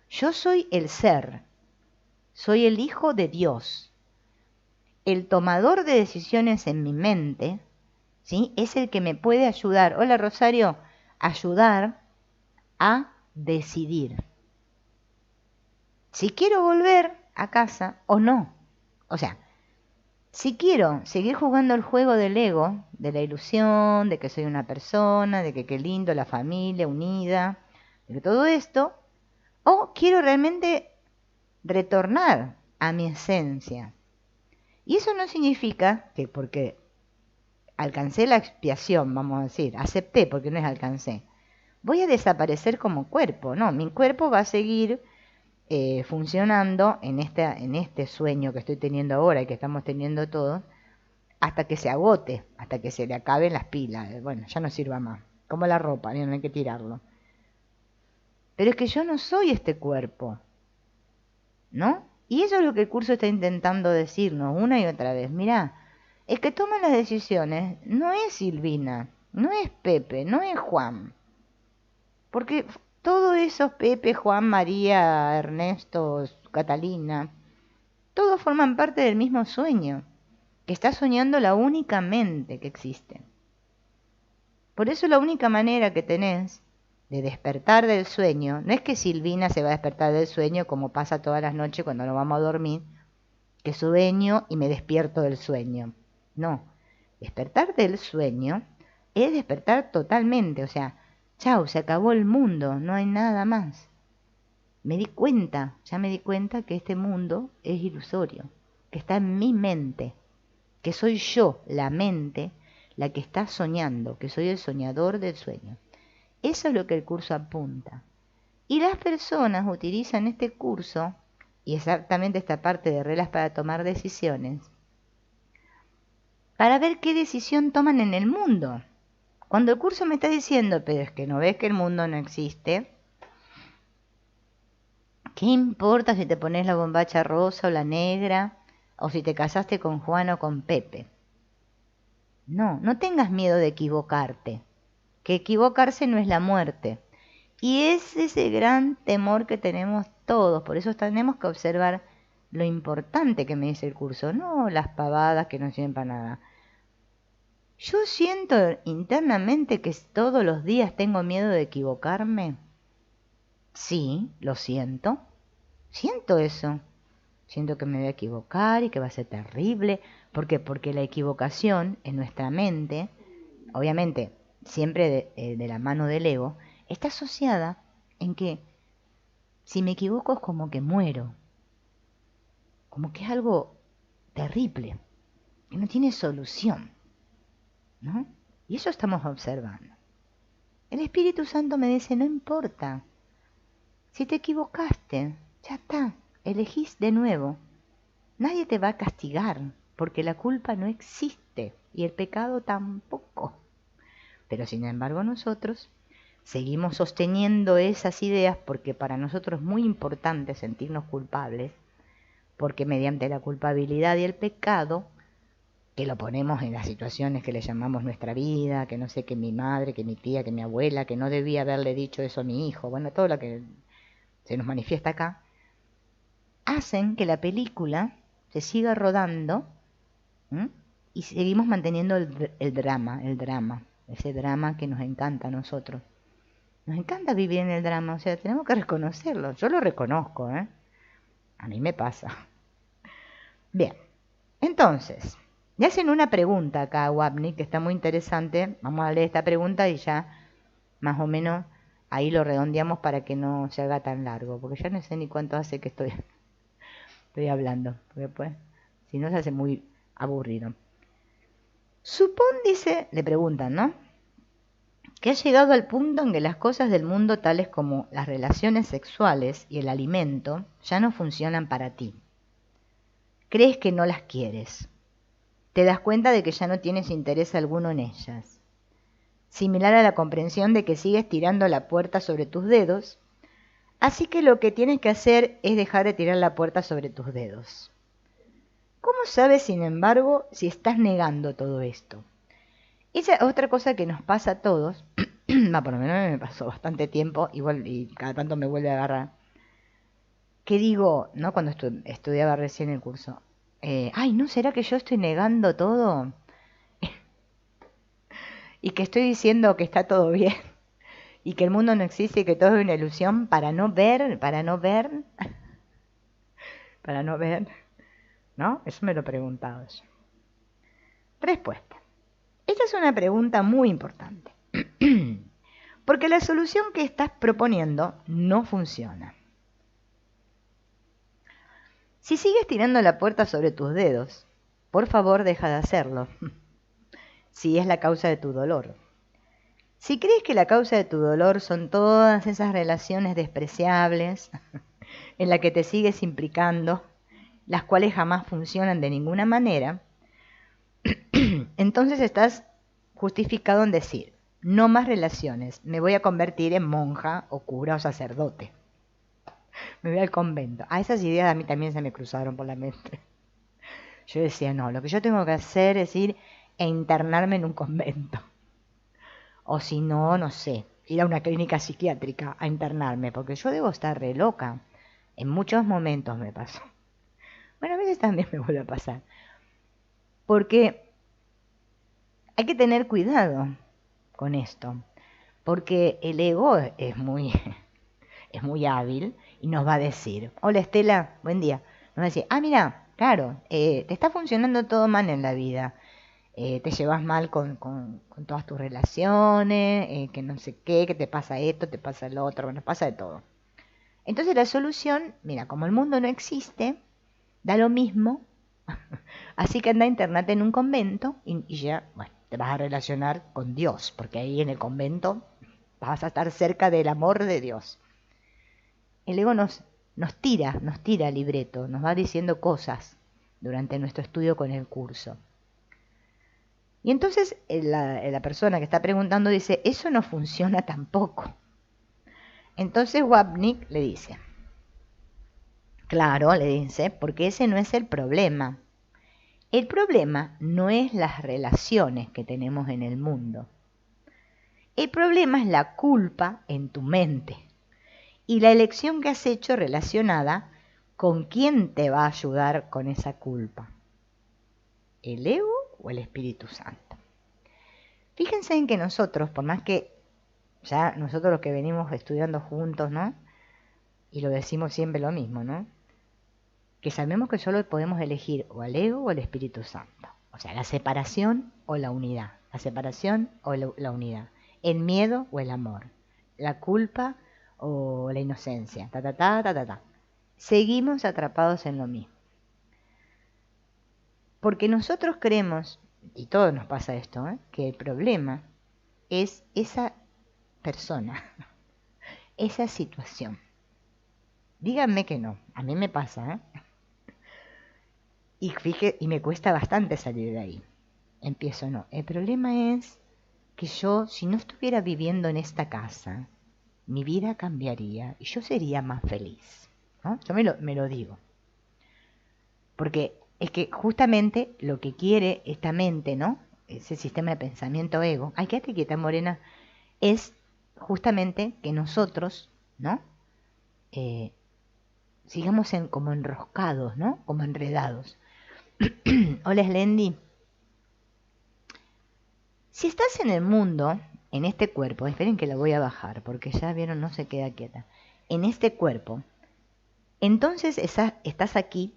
Yo soy el ser, soy el hijo de Dios. El tomador de decisiones en mi mente, ¿sí? Es el que me puede ayudar. Hola Rosario, ayudar a decidir si quiero volver a casa o no. O sea, si quiero seguir jugando el juego del ego, de la ilusión, de que soy una persona, de que qué lindo la familia unida, de que todo esto, o quiero realmente retornar a mi esencia. Y eso no significa que porque alcancé la expiación, vamos a decir, acepté porque no es alcancé, voy a desaparecer como cuerpo. No, mi cuerpo va a seguir funcionando en este sueño que estoy teniendo ahora y que estamos teniendo todos, hasta que se agote, hasta que se le acaben las pilas. Bueno, ya no sirva más. Como la ropa, no hay que tirarlo. Pero es que yo no soy este cuerpo, ¿no? Y eso es lo que el curso está intentando decirnos una y otra vez. Mirá, el que toma las decisiones no es Silvina, no es Pepe, no es Juan. Porque todos esos Pepe, Juan, María, Ernesto, Catalina, todos forman parte del mismo sueño, que está soñando la única mente que existe. Por eso la única manera que tenés de despertar del sueño, no es que Silvina se va a despertar del sueño como pasa todas las noches cuando nos vamos a dormir, que sueño y me despierto del sueño. No, despertar del sueño es despertar totalmente, o sea, chau, se acabó el mundo, no hay nada más. Me di cuenta, ya me di cuenta que este mundo es ilusorio, que está en mi mente, que soy yo, la mente, la que está soñando, que soy el soñador del sueño. Eso es lo que el curso apunta. Y las personas utilizan este curso, y exactamente esta parte de reglas para tomar decisiones, para ver qué decisión toman en el mundo. Cuando el curso me está diciendo, pero es que no ves que el mundo no existe, ¿qué importa si te pones la bombacha rosa o la negra, o si te casaste con Juan o con Pepe? No, no tengas miedo de equivocarte, que equivocarse no es la muerte. Y es ese gran temor que tenemos todos, por eso tenemos que observar lo importante que me dice el curso, no las pavadas que no sirven para nada. Yo siento internamente que todos los días tengo miedo de equivocarme. Sí, lo siento. Siento eso. Siento que me voy a equivocar y que va a ser terrible. ¿Por qué? Porque la equivocación en nuestra mente, obviamente siempre de la mano del ego, está asociada en que si me equivoco es como que muero. Como que es algo terrible, que no tiene solución, ¿no? Y eso estamos observando. El Espíritu Santo me dice, no importa. Si te equivocaste, ya está, elegís de nuevo. Nadie te va a castigar, porque la culpa no existe y el pecado tampoco. Pero sin embargo nosotros seguimos sosteniendo esas ideas porque para nosotros es muy importante sentirnos culpables, porque mediante la culpabilidad y el pecado, que lo ponemos en las situaciones que le llamamos nuestra vida, que no sé, que mi madre, que mi tía, que mi abuela, que no debía haberle dicho eso a mi hijo, bueno, todo lo que se nos manifiesta acá, hacen que la película se siga rodando, ¿m? Y seguimos manteniendo el drama, ese drama que nos encanta a nosotros. Nos encanta vivir en el drama, o sea, tenemos que reconocerlo. Yo lo reconozco, ¿eh? A mí me pasa. Bien, entonces, le hacen una pregunta acá a Wapnick que está muy interesante. Vamos a leer esta pregunta y ya más o menos ahí lo redondeamos para que no se haga tan largo, porque ya no sé ni cuánto hace que estoy hablando, porque pues, si no se hace muy aburrido. Supón, dice, le preguntan, ¿no? Que has llegado al punto en que las cosas del mundo, tales como las relaciones sexuales y el alimento, ya no funcionan para ti. Crees que no las quieres. Te das cuenta de que ya no tienes interés alguno en ellas. similar a la comprensión de que sigues tirando la puerta sobre tus dedos, así que lo que tienes que hacer es dejar de tirar la puerta sobre tus dedos. ¿Cómo sabes, sin embargo, si estás negando todo esto? Esa es otra cosa que nos pasa a todos, por lo menos me pasó bastante tiempo, igual y cada tanto me vuelve a agarrar, que digo, ¿no? Cuando estudiaba recién el curso, ay, ¿no será que yo estoy negando todo? Y que estoy diciendo que está todo bien, y que el mundo no existe y que todo es una ilusión para no ver, para no ver, ¿no? Eso me lo preguntaba yo. Respuesta. Esta es una pregunta muy importante, porque la solución que estás proponiendo no funciona. Si sigues tirando la puerta sobre tus dedos, por favor deja de hacerlo, si es la causa de tu dolor. Si crees que la causa de tu dolor son todas esas relaciones despreciables en las que te sigues implicando, las cuales jamás funcionan de ninguna manera, entonces estás justificado en decir, no más relaciones, me voy a convertir en monja o cura o sacerdote. Me voy al convento. Esas ideas a mí también se me cruzaron por la mente. Yo decía, no, lo que yo tengo que hacer es ir e internarme en un convento. O si no, no sé, ir a una clínica psiquiátrica a internarme, porque yo debo estar re loca. En muchos momentos me pasó. Bueno, a veces también me vuelve a pasar. Porque hay que tener cuidado con esto. Porque el ego es muy hábil y nos va a decir, hola Estela, buen día. Nos va a decir, mira, claro, te está funcionando todo mal en la vida. Te llevas mal con todas tus relaciones, que no sé qué, que te pasa esto, te pasa lo otro, bueno, pasa de todo. Entonces la solución, mira, como el mundo no existe, da lo mismo, así que anda a internate en un convento y ya, bueno, te vas a relacionar con Dios, porque ahí en el convento vas a estar cerca del amor de Dios. El ego nos tira libreto, nos va diciendo cosas durante nuestro estudio con el curso. Y entonces la persona que está preguntando dice, eso no funciona tampoco. Entonces Wapnick le dice, claro, le dice, porque ese no es el problema. El problema no es las relaciones que tenemos en el mundo. El problema es la culpa en tu mente y la elección que has hecho relacionada con quién te va a ayudar con esa culpa. ¿El ego o el Espíritu Santo? Fíjense en que nosotros, por más que ya nosotros los que venimos estudiando juntos, ¿no? Y lo decimos siempre lo mismo, ¿no? Que sabemos que solo podemos elegir o al ego o al Espíritu Santo. O sea, la separación o la unidad. La separación o la unidad. El miedo o el amor. La culpa o la inocencia. Seguimos atrapados en lo mismo. Porque nosotros creemos, y todos nos pasa esto, que el problema es esa persona, esa situación. Díganme que no, a mí me pasa, y me cuesta bastante salir de ahí. Empiezo, no, el problema es que yo, si no estuviera viviendo en esta casa, mi vida cambiaría y yo sería más feliz, ¿no? Yo me lo digo. Porque es que justamente lo que quiere esta mente, ¿no? Ese sistema de pensamiento ego, quédate quieta, Morena, es justamente que nosotros, ¿no? Sigamos como enroscados, ¿no? Como enredados. Hola, Slendy. Si estás en el mundo, en este cuerpo, esperen que la voy a bajar, porque ya vieron, no se queda quieta. En este cuerpo, entonces estás aquí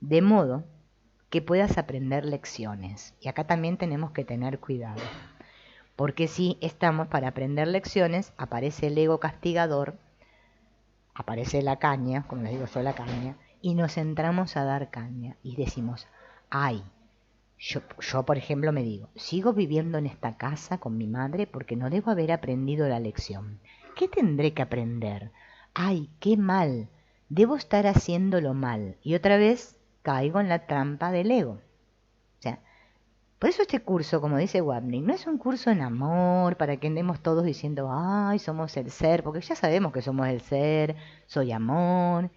de modo que puedas aprender lecciones. Y acá también tenemos que tener cuidado. Porque si estamos para aprender lecciones, aparece el ego castigador, aparece la caña, como les digo yo, la caña, y nos entramos a dar caña. Y decimos, yo por ejemplo me digo, sigo viviendo en esta casa con mi madre porque no debo haber aprendido la lección. ¿Qué tendré que aprender? Qué mal, debo estar haciéndolo mal. Y otra vez caigo en la trampa del ego. O sea, Por eso este curso, como dice Wapnick, no es un curso en amor para que andemos todos diciendo, ay, somos el ser, porque ya sabemos que somos el ser, soy amor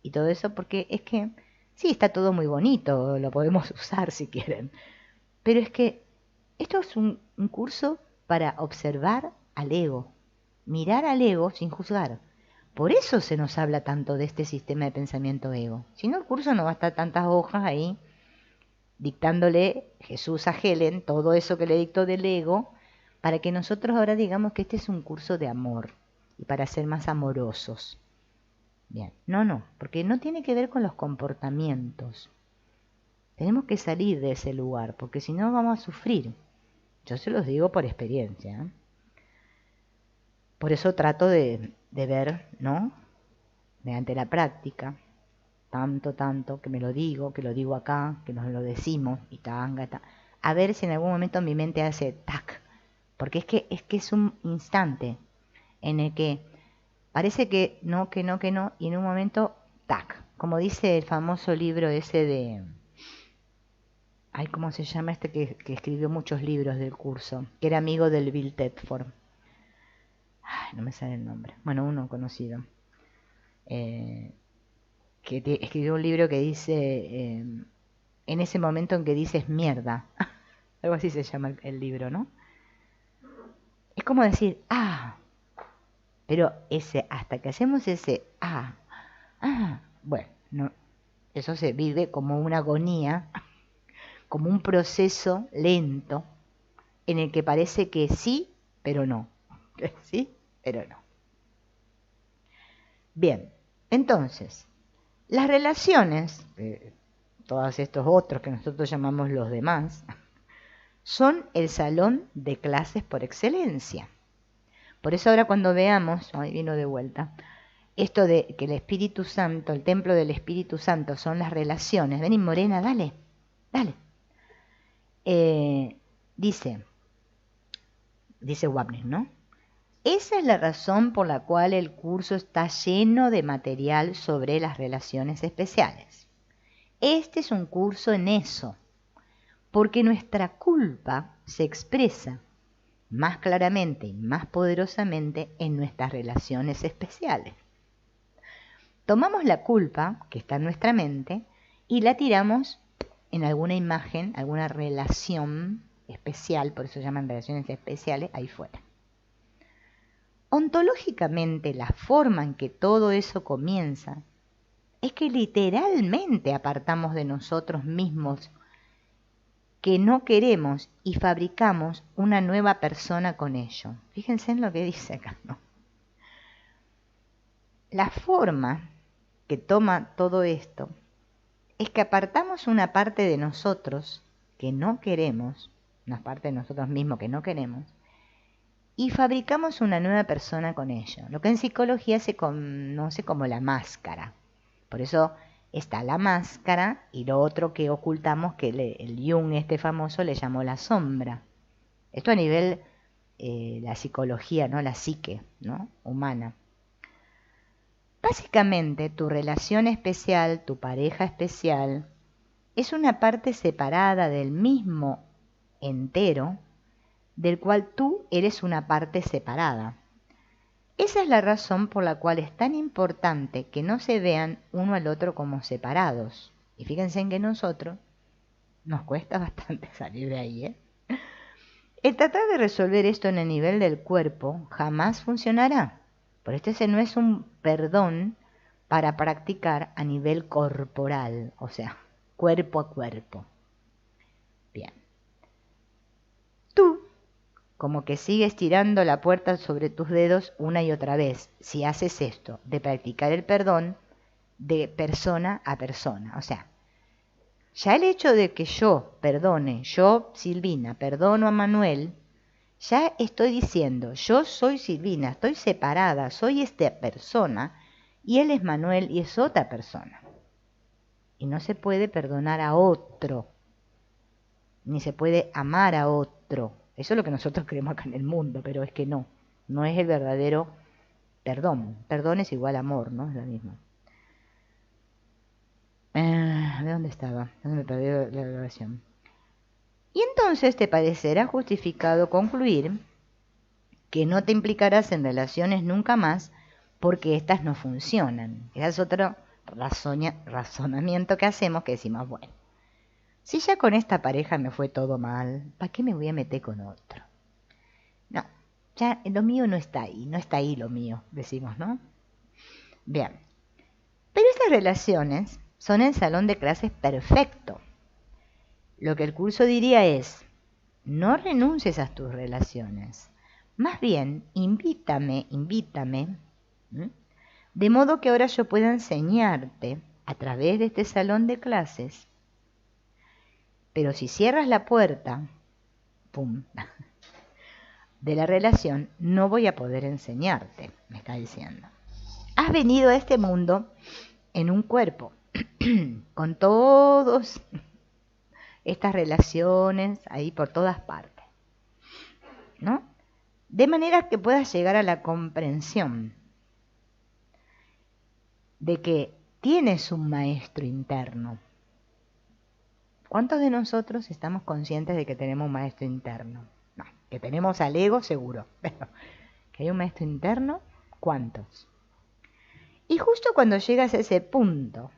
y todo eso, porque es que sí, está todo muy bonito, lo podemos usar si quieren, pero es que esto es un curso para observar al ego, mirar al ego sin juzgar. Por eso se nos habla tanto de este sistema de pensamiento ego. Si no, el curso no va a estar tantas hojas ahí dictándole Jesús a Helen todo eso que le dictó del ego, para que nosotros ahora digamos que este es un curso de amor y para ser más amorosos. Bien, no, porque no tiene que ver con los comportamientos. Tenemos que salir de ese lugar, porque si no vamos a sufrir. Yo se los digo por experiencia, ¿eh? Por eso trato de ver, ¿no? Mediante la práctica, tanto, que me lo digo, que lo digo acá, que nos lo decimos, y tanga, a ver si en algún momento mi mente hace tac, porque es que es un instante en el que parece que no, y en un momento, tac, como dice el famoso libro ese de, ay, ¿cómo se llama este que escribió muchos libros del curso? Que era amigo del Bill Tedford. Ay, no me sale el nombre. Bueno, uno conocido. Escribió un libro que dice, en ese momento en que dices mierda. Algo así se llama el libro, ¿no? Es como decir, pero hasta que hacemos ese, bueno, no, eso se vive como una agonía, como un proceso lento, en el que parece que sí, pero no. Sí, pero no. Bien, entonces, las relaciones, todos estos otros que nosotros llamamos los demás, son el salón de clases por excelencia. Por eso ahora cuando veamos, ahí vino de vuelta, esto de que el Espíritu Santo, el templo del Espíritu Santo son las relaciones. Vení, Morena, dale. Dice Wapnick, ¿no? Esa es la razón por la cual el curso está lleno de material sobre las relaciones especiales. Este es un curso en eso, porque nuestra culpa se expresa más claramente y más poderosamente en nuestras relaciones especiales. Tomamos la culpa que está en nuestra mente y la tiramos en alguna imagen, alguna relación especial, por eso se llaman relaciones especiales, ahí fuera. Ontológicamente, la forma en que todo eso comienza es que literalmente apartamos de nosotros mismos que no queremos y fabricamos una nueva persona con ello. Fíjense en lo que dice acá, ¿no? La forma que toma todo esto es que apartamos una parte de nosotros que no queremos, una parte de nosotros mismos que no queremos, y fabricamos una nueva persona con ello, lo que en psicología se conoce como la máscara. Por eso está la máscara y lo otro que ocultamos, que el Jung este famoso le llamó la sombra. Esto a nivel la psicología, ¿no? La psique, ¿no? Humana. Básicamente, tu relación especial, tu pareja especial, es una parte separada del mismo entero, del cual tú eres una parte separada. Esa es la razón por la cual es tan importante que no se vean uno al otro como separados. Y fíjense en que nosotros nos cuesta bastante salir de ahí, ¿eh? El tratar de resolver esto en el nivel del cuerpo jamás funcionará. Por esto ese no es un perdón para practicar a nivel corporal, o sea, cuerpo a cuerpo. Bien. Tú como que sigues tirando la puerta sobre tus dedos una y otra vez, si haces esto, de practicar el perdón de persona a persona. O sea, ya el hecho de que yo perdone, yo, Silvina, perdono a Manuel, ya estoy diciendo, yo soy Silvina, estoy separada, soy esta persona, y él es Manuel y es otra persona. Y no se puede perdonar a otro, ni se puede amar a otro. Eso es lo que nosotros creemos acá en el mundo, pero es que no es el verdadero perdón. Perdón es igual a amor, ¿no? Es lo mismo. ¿De dónde estaba? ¿Dónde me perdió la grabación? Y entonces te parecerá justificado concluir que no te implicarás en relaciones nunca más porque éstas no funcionan. Ese es otro razonamiento que hacemos, que decimos, bueno, si ya con esta pareja me fue todo mal, ¿para qué me voy a meter con otro? No, ya lo mío no está ahí lo mío, decimos, ¿no? Bien, pero estas relaciones son el salón de clases perfecto. Lo que el curso diría es, no renuncies a tus relaciones. Más bien, invítame, ¿m? De modo que ahora yo pueda enseñarte a través de este salón de clases. Pero si cierras la puerta, pum, de la relación, no voy a poder enseñarte, me está diciendo. Has venido a este mundo en un cuerpo, con todas estas relaciones ahí por todas partes, ¿no? De manera que puedas llegar a la comprensión de que tienes un maestro interno. ¿Cuántos de nosotros estamos conscientes de que tenemos un maestro interno? No, que tenemos al ego seguro, pero que hay un maestro interno, ¿cuántos? Y justo cuando llegas a ese punto,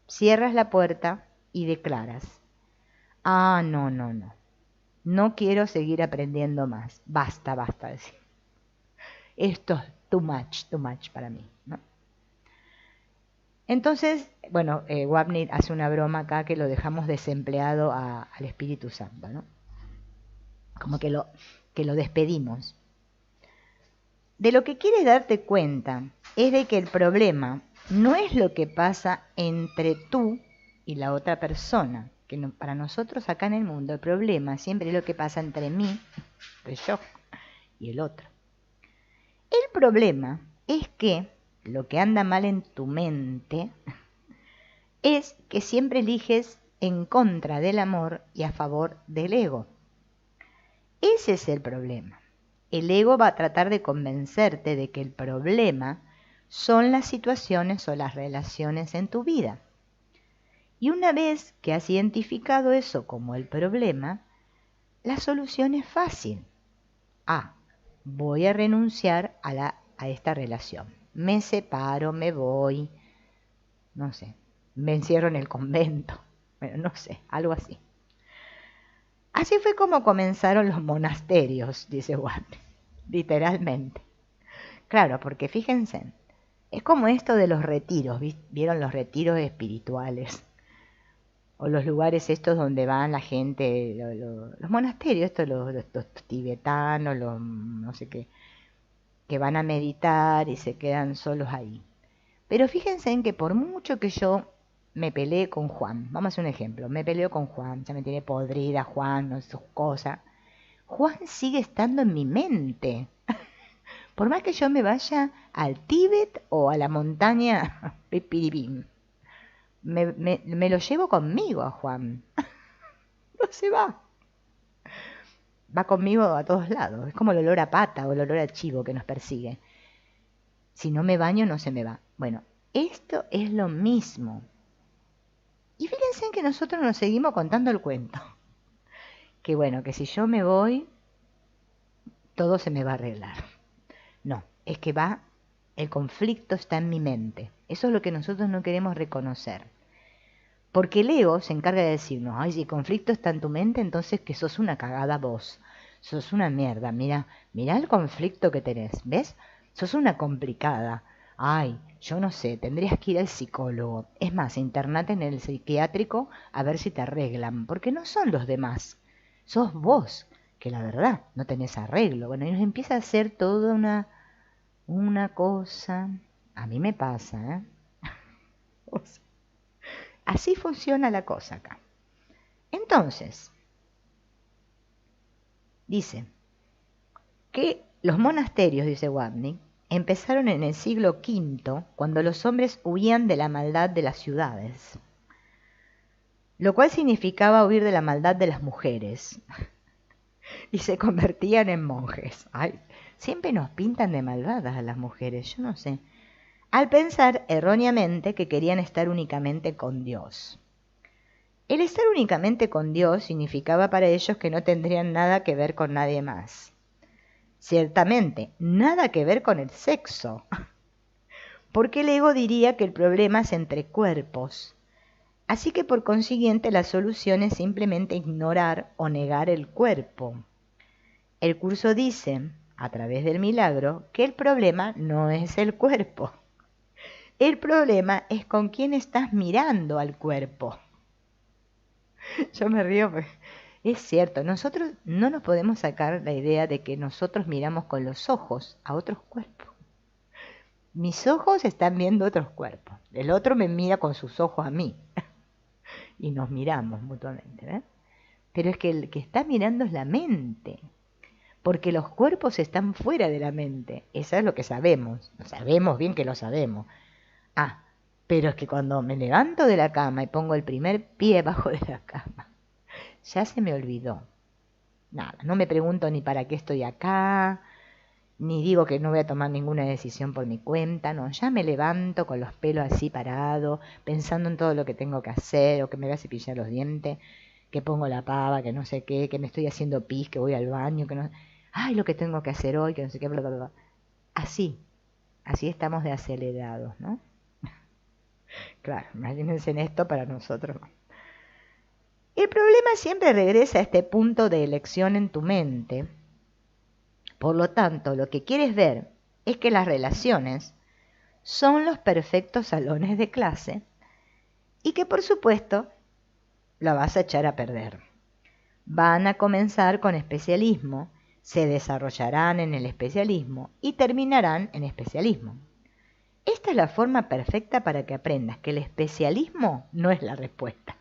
cierras la puerta y declaras, ah, no, no quiero seguir aprendiendo más, basta, decir. Esto es too much para mí, ¿no? Entonces, bueno, Wapnick hace una broma acá que lo dejamos desempleado al Espíritu Santo, ¿no? Como que lo despedimos. De lo que quieres darte cuenta es de que el problema no es lo que pasa entre tú y la otra persona, que no, para nosotros acá en el mundo el problema siempre es lo que pasa entre mí, pues yo, y el otro. El problema es que lo que anda mal en tu mente es que siempre eliges en contra del amor y a favor del ego. Ese es el problema. El ego va a tratar de convencerte de que el problema son las situaciones o las relaciones en tu vida. Y una vez que has identificado eso como el problema, la solución es fácil. Voy a renunciar a esta relación. Me separo, me voy, no sé, me encierro en el convento, bueno, no sé, algo así. Así fue como comenzaron los monasterios, dice Wapnick, literalmente. Claro, porque fíjense, es como esto de los retiros, ¿vieron los retiros espirituales? O los lugares estos donde van la gente, los monasterios, estos los tibetanos, los no sé qué, que van a meditar y se quedan solos ahí. Pero fíjense en que por mucho que yo me peleé con Juan, vamos a hacer un ejemplo, me peleo con Juan, ya me tiene podrida Juan, no sé, sus cosas, Juan sigue estando en mi mente. Por más que yo me vaya al Tíbet o a la montaña Pipiribim, me lo llevo conmigo a Juan. No se va. Va conmigo a todos lados. Es como el olor a pata o el olor a chivo que nos persigue. Si no me baño, no se me va. Bueno, esto es lo mismo. Y fíjense en que nosotros nos seguimos contando el cuento. Que bueno, que si yo me voy, todo se me va a arreglar. No, es que el conflicto está en mi mente. Eso es lo que nosotros no queremos reconocer. Porque el ego se encarga de decirnos, ay, si el conflicto está en tu mente, entonces que sos una cagada vos. Sos una mierda, mira el conflicto que tenés, ¿ves? Sos una complicada. Ay, yo no sé, tendrías que ir al psicólogo. Es más, internate en el psiquiátrico a ver si te arreglan, porque no son los demás. Sos vos, que la verdad no tenés arreglo. Bueno, y nos empieza a hacer toda una cosa. A mí me pasa, ¿eh? O sea, así funciona la cosa acá. Entonces, dice que los monasterios, dice Wapnick, empezaron en el siglo V, cuando los hombres huían de la maldad de las ciudades, lo cual significaba huir de la maldad de las mujeres, y se convertían en monjes. Ay, siempre nos pintan de malvadas a las mujeres, yo no sé, al pensar erróneamente que querían estar únicamente con Dios. El estar únicamente con Dios significaba para ellos que no tendrían nada que ver con nadie más. Ciertamente, nada que ver con el sexo, porque el ego diría que el problema es entre cuerpos. Así que por consiguiente la solución es simplemente ignorar o negar el cuerpo. El curso dice, a través del milagro, que el problema no es el cuerpo. El problema es con quién estás mirando al cuerpo. Yo me río porque es cierto, nosotros no nos podemos sacar la idea de que nosotros miramos con los ojos a otros cuerpos. Mis ojos están viendo otros cuerpos. El otro me mira con sus ojos a mí. Y nos miramos mutuamente, ¿ves? Pero es que el que está mirando es la mente. Porque los cuerpos están fuera de la mente. Eso es lo que sabemos. Sabemos bien que lo sabemos. Ah, pero es que cuando me levanto de la cama y pongo el primer pie bajo de la cama, ya se me olvidó. Nada, no me pregunto ni para qué estoy acá, ni digo que no voy a tomar ninguna decisión por mi cuenta, no, ya me levanto con los pelos así parados, pensando en todo lo que tengo que hacer, o que me voy a cepillar los dientes, que pongo la pava, que no sé qué, que me estoy haciendo pis, que voy al baño, que no... Ay, lo que tengo que hacer hoy, que no sé qué, bla, bla, bla. Así estamos de acelerados, ¿no? Claro, imagínense en esto para nosotros. El problema siempre regresa a este punto de elección en tu mente. Por lo tanto, lo que quieres ver es que las relaciones son los perfectos salones de clase y que por supuesto la vas a echar a perder. Van a comenzar con especialismo, se desarrollarán en el especialismo y terminarán en especialismo. Esta es la forma perfecta para que aprendas que el especialismo no es la respuesta,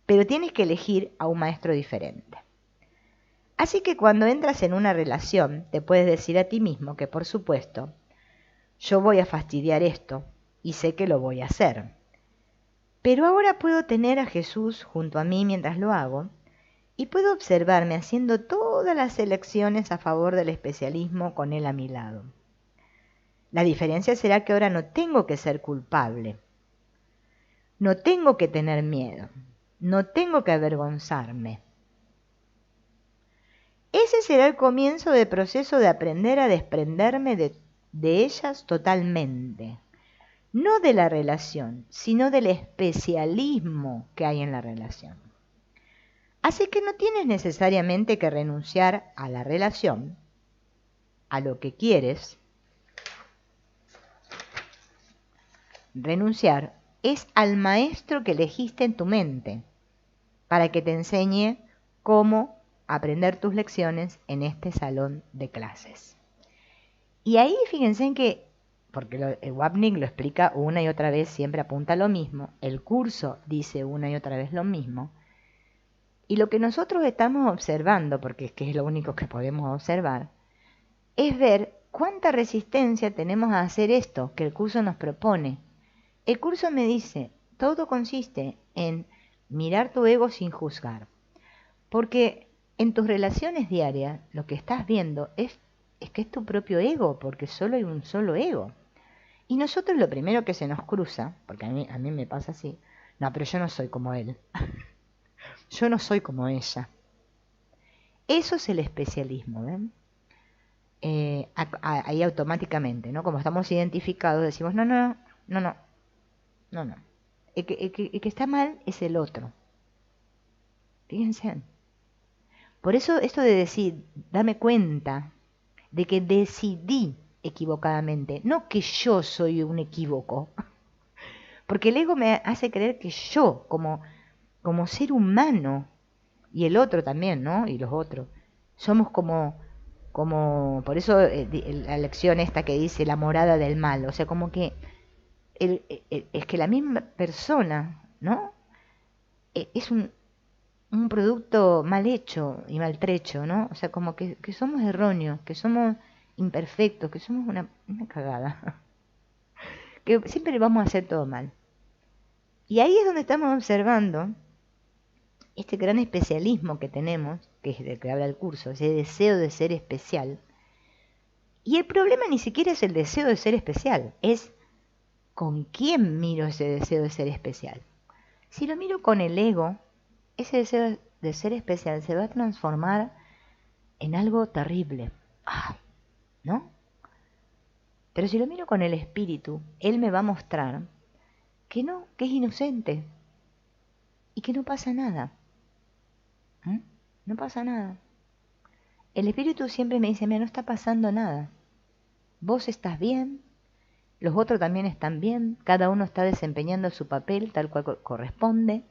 pero tienes que elegir a un maestro diferente. Así que cuando entras en una relación, te puedes decir a ti mismo que, por supuesto, yo voy a fastidiar esto y sé que lo voy a hacer. Pero ahora puedo tener a Jesús junto a mí mientras lo hago y puedo observarme haciendo todas las elecciones a favor del especialismo con él a mi lado. La diferencia será que ahora no tengo que ser culpable, no tengo que tener miedo, no tengo que avergonzarme. Ese será el comienzo del proceso de aprender a desprenderme de ellas totalmente. No de la relación, sino del especialismo que hay en la relación. Así que no tienes necesariamente que renunciar a la relación, a lo que quieres. Renunciar es al maestro que elegiste en tu mente para que te enseñe cómo aprender tus lecciones en este salón de clases. Y ahí fíjense en que, porque el Wapnick lo explica una y otra vez, siempre apunta a lo mismo, el curso dice una y otra vez lo mismo, y lo que nosotros estamos observando, porque es que es lo único que podemos observar, es ver cuánta resistencia tenemos a hacer esto que el curso nos propone. El curso me dice, todo consiste en mirar tu ego sin juzgar, porque en tus relaciones diarias lo que estás viendo es que es tu propio ego, porque solo hay un solo ego. Y nosotros lo primero que se nos cruza, porque a mí me pasa así, no, pero yo no soy como él, yo no soy como ella. Eso es el especialismo, ¿ven? Ahí automáticamente, ¿no? Como estamos identificados, decimos, no. El que está mal es el otro. Fíjense. Por eso esto de decir, darme cuenta de que decidí equivocadamente, no que yo soy un equívoco, porque el ego me hace creer que yo, como ser humano, y el otro también, ¿no? Y los otros, somos como por eso la lección esta que dice la morada del mal, o sea, como que es que la misma persona, ¿no? Es un producto mal hecho y maltrecho, ¿no? O sea, como que somos erróneos, que somos imperfectos, que somos una cagada, que siempre vamos a hacer todo mal. Y ahí es donde estamos observando este gran especialismo que tenemos, que es del que habla el curso, ese deseo de ser especial. Y el problema ni siquiera es el deseo de ser especial, es con quién miro ese deseo de ser especial. Si lo miro con el ego, ese deseo de ser especial se va a transformar en algo terrible. ¿No? Pero si lo miro con el espíritu, él me va a mostrar que no, que es inocente y que no pasa nada. No pasa nada. El espíritu siempre me dice, mira, no está pasando nada. Vos estás bien, los otros también están bien, cada uno está desempeñando su papel tal cual corresponde.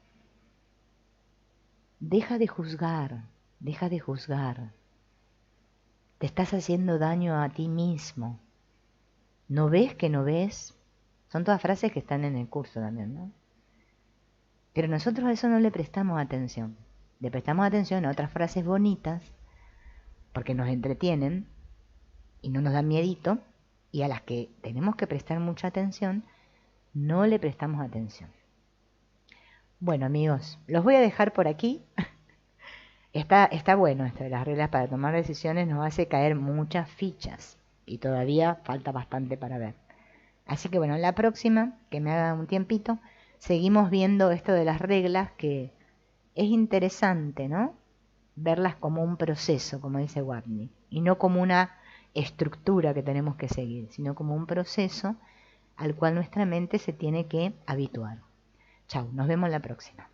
Deja de juzgar, deja de juzgar. Te estás haciendo daño a ti mismo. ¿No ves que no ves? Son todas frases que están en el curso también, ¿no? Pero nosotros a eso no le prestamos atención. Le prestamos atención a otras frases bonitas, porque nos entretienen y no nos dan miedito, y a las que tenemos que prestar mucha atención, no le prestamos atención. Bueno, amigos, los voy a dejar por aquí. Está bueno esto de las reglas para tomar decisiones, nos hace caer muchas fichas y todavía falta bastante para ver. Así que bueno, la próxima, que me haga un tiempito, seguimos viendo esto de las reglas, que es interesante, ¿no? Verlas como un proceso, como dice Watney, y no como una estructura que tenemos que seguir, sino como un proceso al cual nuestra mente se tiene que habituar. Chau, nos vemos la próxima.